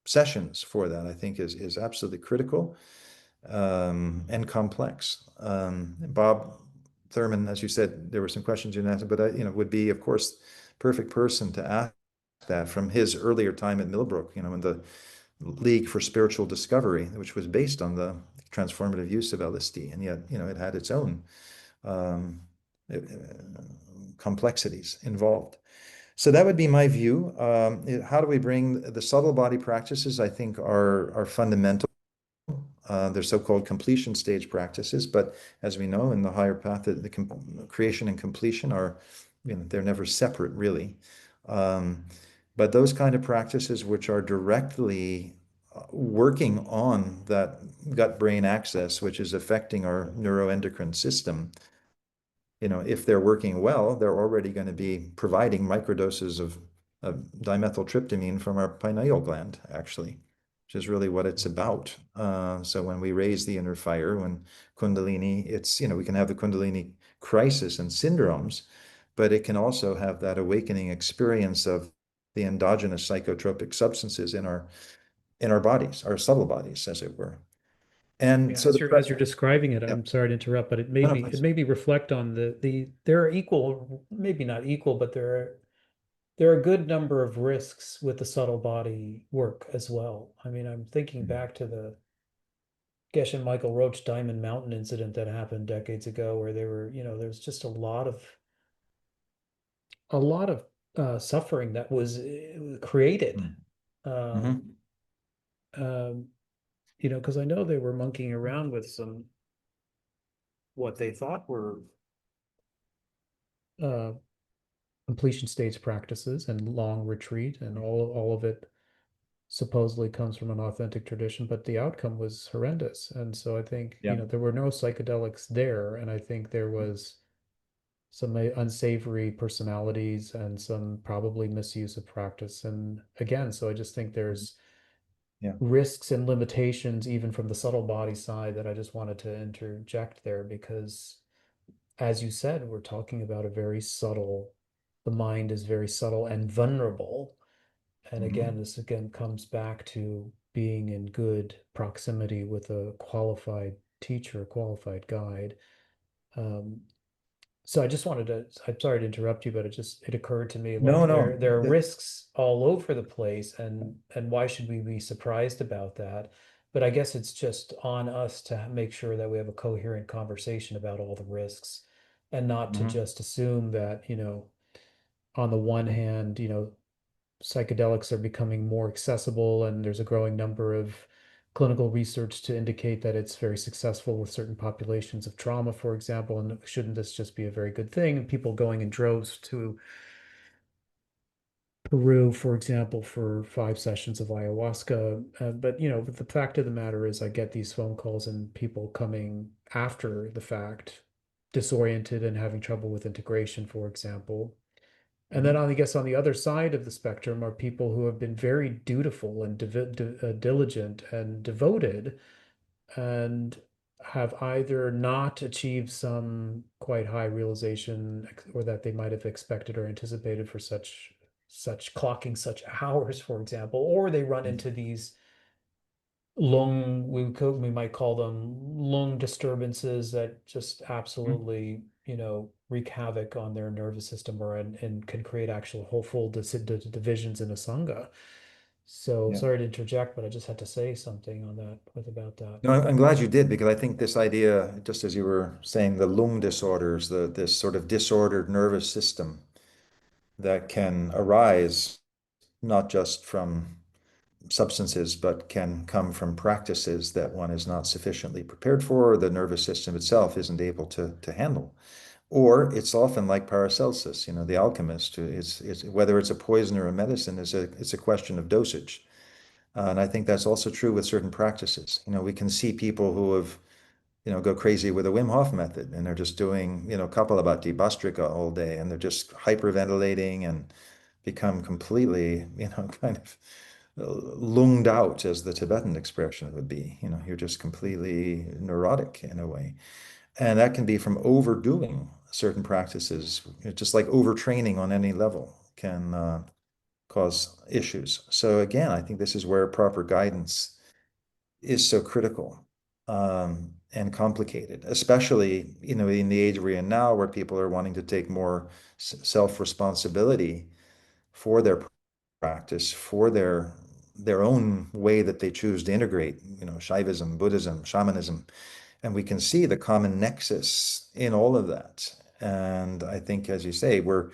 Speaker 2: sessions for that, I think is absolutely critical, and complex. Bob Thurman, as you said, there were some questions you asked, but would be, of course, perfect person to ask that from his earlier time at Millbrook, in the League for Spiritual Discovery, which was based on the transformative use of LSD, and yet, it had its own um, complexities involved. So that would be my view. How do we bring the subtle body practices? I think are fundamental. They're so-called completion stage practices, but as we know, in the higher path, the creation and completion are, they're never separate, really. But those kind of practices which are directly working on that gut-brain axis, which is affecting our neuroendocrine system, if they're working well, they're already going to be providing microdoses of dimethyltryptamine from our pineal gland, actually, which is really what it's about. So when we raise the inner fire, when Kundalini, we can have the Kundalini crisis and syndromes, but it can also have that awakening experience of the endogenous psychotropic substances in our bodies, our subtle bodies, as it were. And
Speaker 1: Yeah,
Speaker 2: so
Speaker 1: as you're describing it,
Speaker 2: yeah,
Speaker 1: I'm sorry to interrupt, but
Speaker 2: no, no,
Speaker 1: it
Speaker 2: please.
Speaker 1: made me reflect on there are equal, maybe not equal, but there are a good number of risks with the subtle body work as well. I mean, I'm thinking back to the Geshe Michael Roach Diamond Mountain incident that happened decades ago, where there's just a lot of suffering that was created. Um,
Speaker 2: Mm-hmm.
Speaker 1: um, because I know they were monkeying around with some what they thought were uh, completion stage practices and long retreat, and all of it supposedly comes from an authentic tradition, but the outcome was horrendous. And so I think,
Speaker 2: Yeah.
Speaker 1: there were no psychedelics there, and I think there was some unsavory personalities and some probably misuse of practice. And again, so I just think there's
Speaker 2: Yeah.
Speaker 1: risks and limitations even from the subtle body side that I just wanted to interject there because as you said, we're talking about a very subtle, the mind is very subtle and vulnerable. And again,
Speaker 2: Mm-hmm.
Speaker 1: this again comes back to being in good proximity with a qualified teacher, a qualified guide. Um, so I just wanted to, I'm sorry to interrupt you, but it occurred to me
Speaker 2: No,
Speaker 1: like
Speaker 2: no.
Speaker 1: there are risks all over the place and why should we be surprised about that? But I guess it's just on us to make sure that we have a coherent conversation about all the risks and not to
Speaker 2: Mhm.
Speaker 1: just assume that, on the one hand, psychedelics are becoming more accessible and there's a growing number of clinical research to indicate that it's very successful with certain populations of trauma, for example. And shouldn't this just be a very good thing? And people going in droves to Peru, for example, for 5 sessions of ayahuasca. But but the fact of the matter is, I get these phone calls and people coming after the fact, disoriented and having trouble with integration, for example. And then
Speaker 2: Mhm.
Speaker 1: I guess on the other side of the spectrum are people who have been very dutiful and diligent and devoted and have either not achieved some quite high realization or that they might have expected or anticipated for such clocking such hours, for example, or they run into these lung, we might call them lung disturbances that just
Speaker 2: Mhm.
Speaker 1: absolutely, wreak havoc on their nervous system and can create actual whole full divisions in a sangha. So
Speaker 2: Yeah.
Speaker 1: sorry to interject, but I just had to say something on that with about that.
Speaker 2: No, I'm glad you did because I think this idea, just as you were saying, the lung disorders, this sort of disordered nervous system that can arise not just from substances, but can come from practices that one is not sufficiently prepared for, or the nervous system itself isn't able to handle. Or it's often like Paracelsus, the alchemist. It's whether it's a poison or a medicine it's a question of dosage. And I think that's also true with certain practices. We can see people who have go crazy with a Wim Hof method, and they're just doing, Kapalabhati, Bhastrika all day, and they're just hyperventilating and become completely, kind of lunged out, as the Tibetan expression would be. You're just completely neurotic in a way. And that can be from overdoing certain practices. It's just like overtraining on any level can cause issues. So again, I think this is where proper guidance is so critical and complicated, especially, in the age we're in now, where people are wanting to take more self-responsibility for their practice, for their own way that they choose to integrate, Shaivism, Buddhism, shamanism, and we can see the common nexus in all of that. And I think, as you say, we're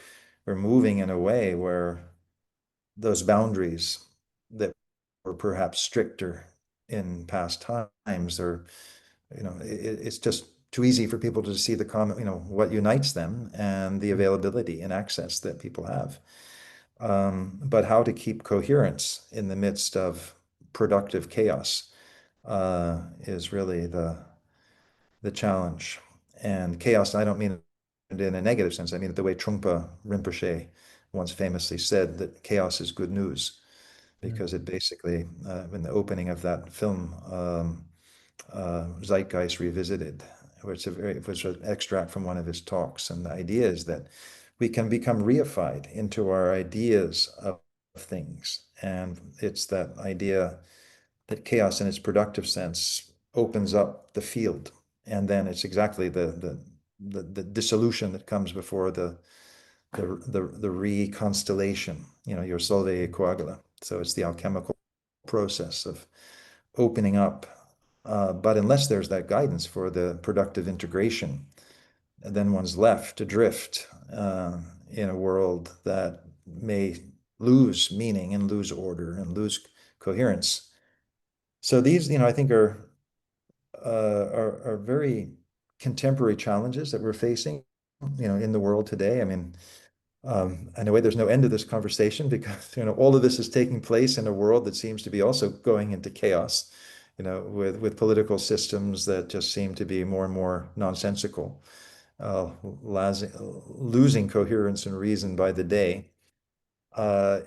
Speaker 2: moving in a way where those boundaries that were perhaps stricter in past times are, it's just too easy for people to see the common, what unites them and the availability and access that people have. But how to keep coherence in the midst of productive chaos is really the challenge. And chaos, I don't mean it in a negative sense. I mean the way Trungpa Rinpoche once famously said that chaos is good news, because it basically, in the opening of that film, Zeitgeist Revisited, it was an extract from one of his talks. And the idea is that we can become reified into our ideas of things. And it's that idea that chaos in its productive sense opens up the field. And then it's exactly the dissolution that comes before the reconstellation, your solve coagula. So it's the alchemical process of opening up. But unless there's that guidance for the productive integration, then one's left to drift in a world that may lose meaning and lose order and lose coherence. So these, I think are very contemporary challenges that we're facing, in the world today. I mean, in a way, there's no end to this conversation, because all of this is taking place in a world that seems to be also going into chaos, with political systems that just seem to be more and more nonsensical, losing coherence and reason by the day. Uh,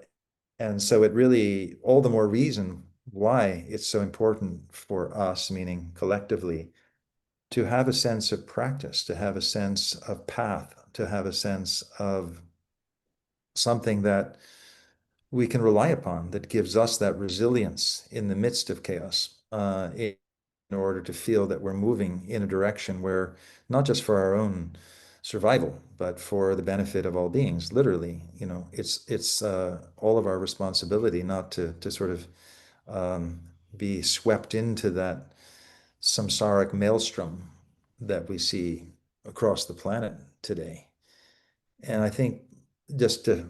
Speaker 2: and so it really, all the more reason why it's so important for us, meaning collectively, to have a sense of practice, to have a sense of path, to have a sense of something that we can rely upon, that gives us that resilience in the midst of chaos, in order to feel that we're moving in a direction where, not just for our own survival, but for the benefit of all beings. Literally, it's all of our responsibility not to sort of be swept into that samsaric maelstrom that we see across the planet today. And I think, just to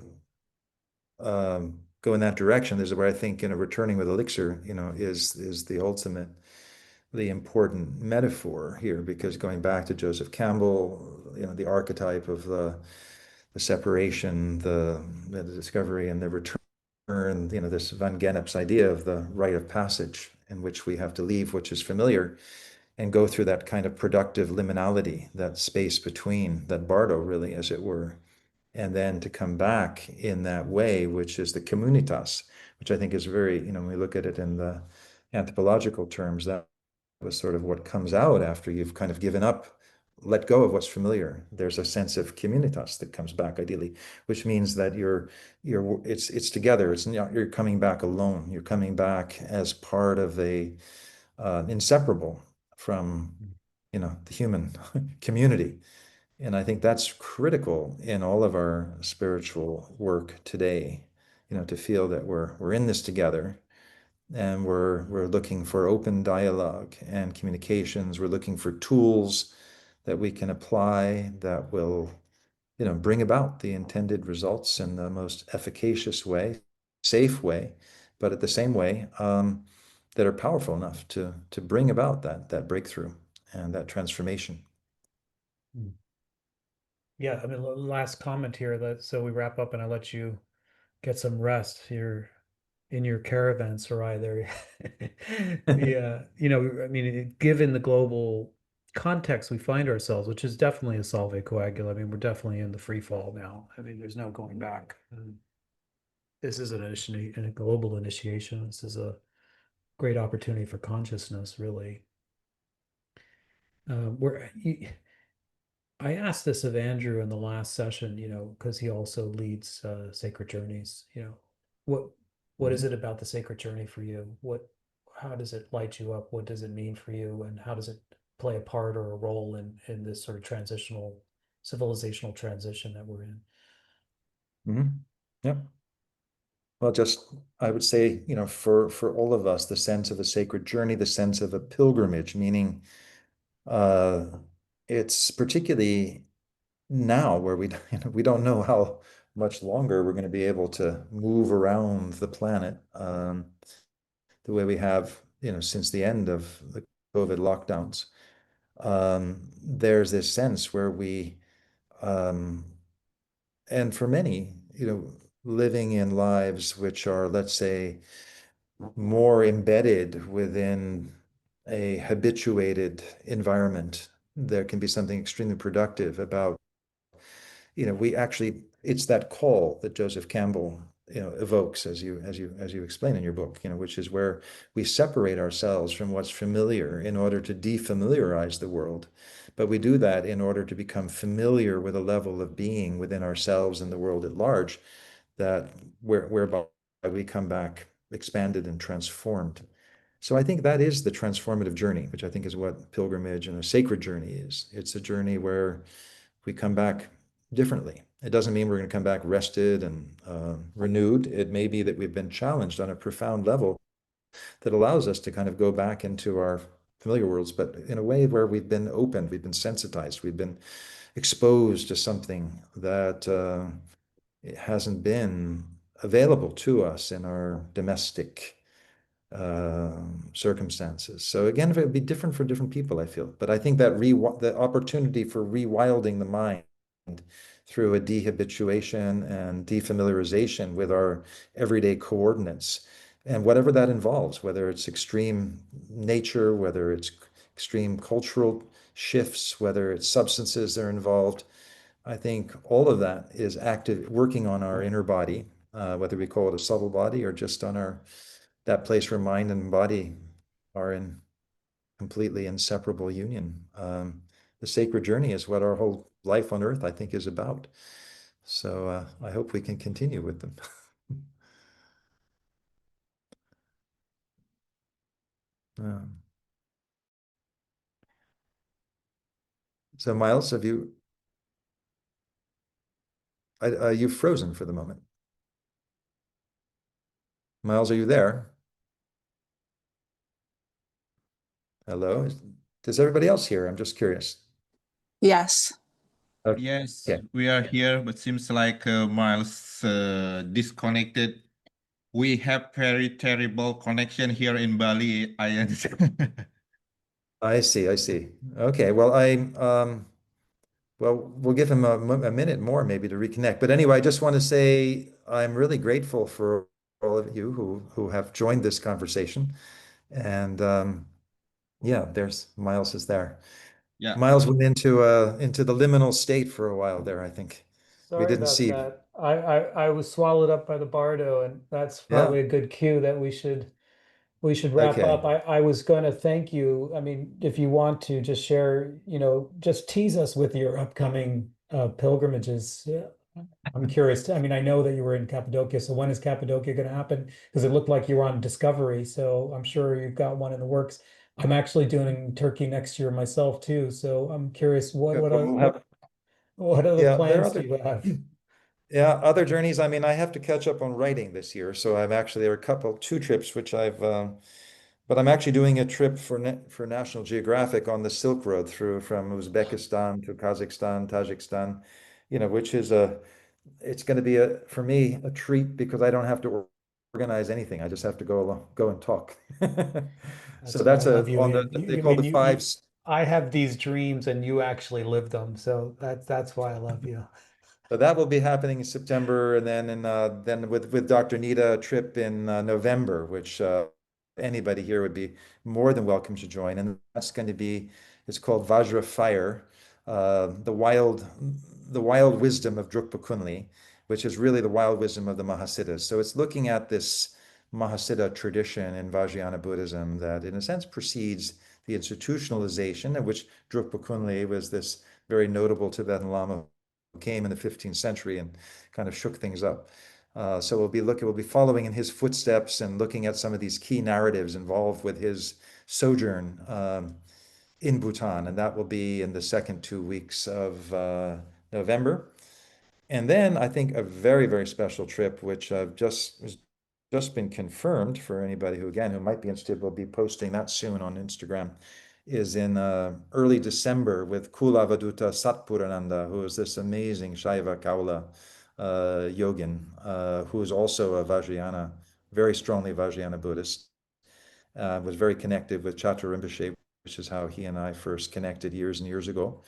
Speaker 2: go in that direction, there's where I think, returning with Elixir, is the ultimate, the important metaphor here, because going back to Joseph Campbell, the archetype of the separation, the discovery and the return, this Van Gennep's idea of the rite of passage, in which we have to leave which is familiar and go through that kind of productive liminality, that space between, that bardo, really, as it were, and then to come back in that way, which is the communitas, which I think is very, when we look at it in the anthropological terms, that was sort of what comes out after you've kind of given up, let go of what's familiar. There's a sense of communitas that comes back, ideally, which means that it's together. It's not you're coming back alone. You're coming back as part of a inseparable from, the human community. And I think that's critical in all of our spiritual work today, to feel that we're in this together, and we're looking for open dialogue and communications. We're looking for tools that we can apply that will, bring about the intended results in the most efficacious way, safe way, but at the same way, that are powerful enough to bring about that breakthrough and that transformation.
Speaker 1: Mm. Yeah, I mean, last comment here, that so we wrap up and I let you get some rest. You're in your caravanserai there. The I mean, given the global context we find ourselves, which is definitely a solve coagula. I mean, we're definitely in the free fall now. I mean, there's no going back. And this is a global initiation. This is a great opportunity for consciousness, really. Where I asked this of Andrew in the last session, because he also leads Sacred Journeys. What what is
Speaker 2: Mhm.
Speaker 1: it about the Sacred Journey for you? How does it light you up? What does it mean for you? And how does it play a part or a role in this sort of civilizational transition that we're in?
Speaker 2: Mhm. Yep. Well, just I would say, for all of us, the sense of a sacred journey, the sense of a pilgrimage, meaning uh, it's particularly now where we we don't know how much longer we're going to be able to move around the planet the way we have, since the end of the COVID lockdowns. There's this sense where um, and for many, living in lives which are, let's say, more embedded within a habituated environment, there can be something extremely productive about, we actually, it's that call that Joseph Campbell, evokes as you explain in your book, which is where we separate ourselves from what's familiar in order to defamiliarize the world. But we do that in order to become familiar with a level of being within ourselves and the world at large that whereby we come back expanded and transformed. So I think that is the transformative journey, which I think is what pilgrimage and a sacred journey is. It's a journey where we come back differently. It doesn't mean we're going to come back rested and renewed. It may be that we've been challenged on a profound level that allows us to kind of go back into our familiar worlds, but in a way where we've been opened, we've been sensitized, we've been exposed to something that it hasn't been available to us in our domestic circumstances. So again, it would be different for different people, I feel. But I think that the opportunity for rewilding the mind through a dehabituation and defamiliarization with our everyday coordinates, and whatever that involves, whether it's extreme nature, whether it's extreme cultural shifts, whether it's substances that are involved, I think all of that is active, working on our inner body, whether we call it a subtle body or just on our that place where mind and body are in completely inseparable union. The sacred journey is what our whole life on earth, I think, is about. So I hope we can continue with them. Um, so Miles, you've frozen for the moment. Miles, are you there? Hello? Does everybody else hear? I'm just curious.
Speaker 3: Yes.
Speaker 4: Yes,
Speaker 2: Okay.
Speaker 4: we are here, but seems like Miles disconnected. We have very terrible connection here in Bali. I understand.
Speaker 2: I see. I see. Okay. Well, we'll give him a minute more maybe to reconnect. But anyway, I just want to say I'm really grateful for all of you who have joined this conversation. And yeah, there's Miles is there.
Speaker 4: Yeah,
Speaker 2: Miles went into the liminal state for a while there, I think. We
Speaker 1: Sorry
Speaker 2: didn't
Speaker 1: about
Speaker 2: see.
Speaker 1: that. I was swallowed up by the bardo, and that's
Speaker 2: Yeah.
Speaker 1: probably a good cue that we should wrap
Speaker 2: Okay.
Speaker 1: up. I was going to thank you. I mean, if you want to just share, just tease us with your upcoming pilgrimages. Yeah. I'm curious. I mean, I know that you were in Cappadocia, so when is Cappadocia going to happen? Because it looked like you were on Discovery, so I'm sure you've got one in the works. I'm actually doing Turkey next year myself too, so I'm curious
Speaker 2: Good. Well, we'll have,
Speaker 1: what other
Speaker 2: yeah, there are
Speaker 1: plans do
Speaker 2: other,
Speaker 1: you have?
Speaker 2: yeah, other journeys. I mean, I have to catch up on writing this year, so there are two trips which but I'm actually doing a trip for National Geographic on the Silk Road through from Uzbekistan to Kazakhstan, Tajikistan, which is it's going to be for me a treat because I don't have to organize anything. I just have to go and talk. So
Speaker 1: That's why I
Speaker 2: that's
Speaker 1: love you,
Speaker 2: on
Speaker 1: Ian.
Speaker 2: they
Speaker 1: I
Speaker 2: call
Speaker 1: mean,
Speaker 2: the fives.
Speaker 1: I have these dreams and you actually live them, so that's why I love you.
Speaker 2: So that will be happening in September, and then with Dr. Nita a trip in November, which anybody here would be more than welcome to join. And that's going to be It's called Vajra Fire, the wild wisdom of Drukpa Kunli, which is really the wild wisdom of the Mahasiddhas. So it's looking at this Mahasiddha tradition in Vajrayana Buddhism that, in a sense, precedes the institutionalization, of which Drukpa Kunli was this very notable Tibetan Lama who came in the 15th century and kind of shook things up. So we'll be following in his footsteps and looking at some of these key narratives involved with his sojourn in Bhutan, and that will be in the second 2 weeks of November. And then I think a very, very special trip, which just been confirmed for anybody who might be interested, will be posting that soon on Instagram, is in early December with Kulavaduta Satpurananda, who is this amazing Shaiva Kaula yogin, who is also a Vajrayana, very strongly Vajrayana Buddhist, was very connected with Chatra Rinpoche, which is how he and I first connected years and years ago.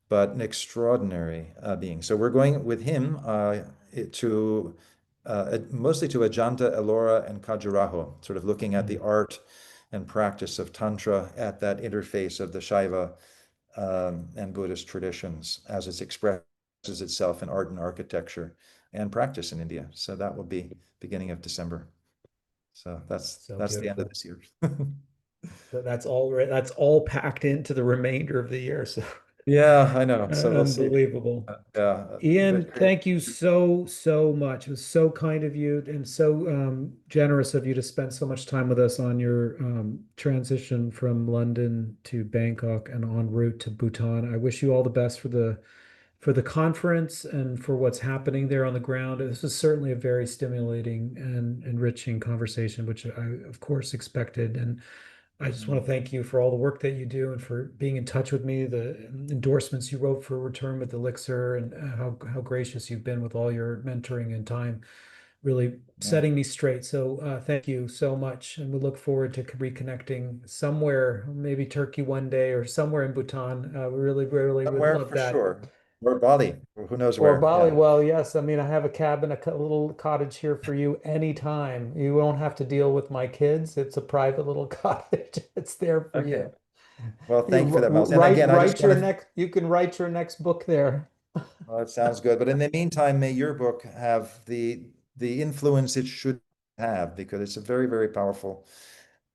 Speaker 2: But an extraordinary being. So we're going with him to mostly to Ajanta, Ellora, and Khajuraho, sort of looking at the art and practice of Tantra at that interface of the Shaiva and Buddhist traditions as it expresses itself in art and architecture and practice in India. So that will be beginning of December. So that's the end of this year.
Speaker 1: That's all packed into the remainder of the year. So
Speaker 2: Yeah, I know. So we'll see.
Speaker 1: unbelievable.
Speaker 2: Yeah.
Speaker 1: Ian, thank you so, so much. It was so kind of you and so generous of you to spend so much time with us on your transition from London to Bangkok and en route to Bhutan. I wish you all the best for the conference and for what's happening there on the ground. This was certainly a very stimulating and enriching conversation, which I, of course, expected. And I just want to thank you for all the work that you do and for being in touch with me, the endorsements you wrote for Return with Elixir, and how gracious you've been with all your mentoring and time, really setting me straight. So thank you so much. And we look forward to reconnecting somewhere, maybe Turkey one day or somewhere in Bhutan. We really, really would
Speaker 2: Somewhere
Speaker 1: love
Speaker 2: for
Speaker 1: that.
Speaker 2: sure. Or Bali, or who knows
Speaker 1: Or
Speaker 2: where.
Speaker 1: Bali.
Speaker 2: Yeah.
Speaker 1: Well, yes. I mean, I have a cabin, little cottage here for you anytime. You won't have to deal with my kids. It's a private little cottage. It's there for
Speaker 2: Okay.
Speaker 1: you.
Speaker 2: Well, thank you for that, Miles. And
Speaker 1: Write
Speaker 2: again, I just want to,
Speaker 1: you can write your next book there.
Speaker 2: well, that sounds good. But in the meantime, may your book have the influence it should have, because it's a very, very powerful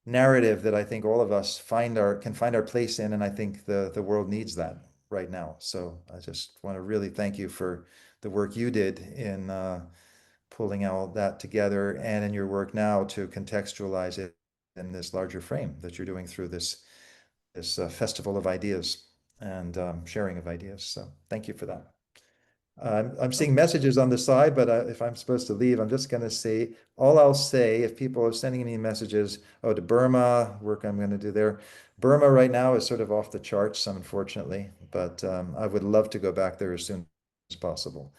Speaker 2: narrative that I think all of us can find our place in, and I think the world needs that right now. So I just want to really thank you for the work you did in pulling all that together, and in your work now to contextualize it in this larger frame that you're doing through this festival of ideas and sharing of ideas. So thank you for that. I'm seeing messages on the side, but if I'm supposed to leave, I'm just going to say, all I'll say, if people are sending me messages, to Burma, work I'm going to do there. Burma right now is sort of off the charts, unfortunately, but I would love to go back there as soon as possible.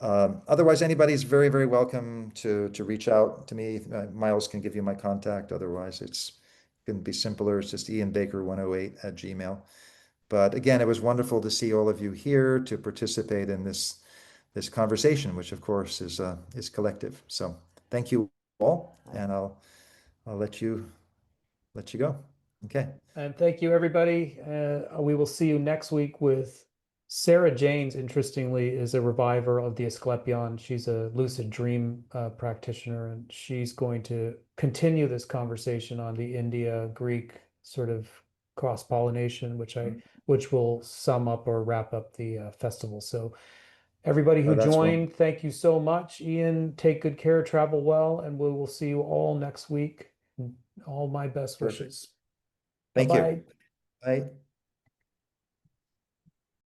Speaker 2: Otherwise, anybody's very, very welcome to reach out to me. Miles can give you my contact. Otherwise, it's going to be simpler. It's just ianbaker108@gmail.com. But again, it was wonderful to see all of you here to participate in this conversation, which of course is collective. So thank you all, and I'll let you go. Okay.
Speaker 1: And thank you, everybody. We will see you next week with Sarah Janes, interestingly, is a reviver of the Asclepion. She's a lucid dream practitioner, and she's going to continue this conversation on the India-Greek sort of cross-pollination, which will sum up or wrap up the festival. So everybody who joined, thank you so much. Ian, take good care, travel well, and we will see you all next week. All my best wishes.
Speaker 2: Thank
Speaker 1: Bye-bye.
Speaker 2: you. Bye.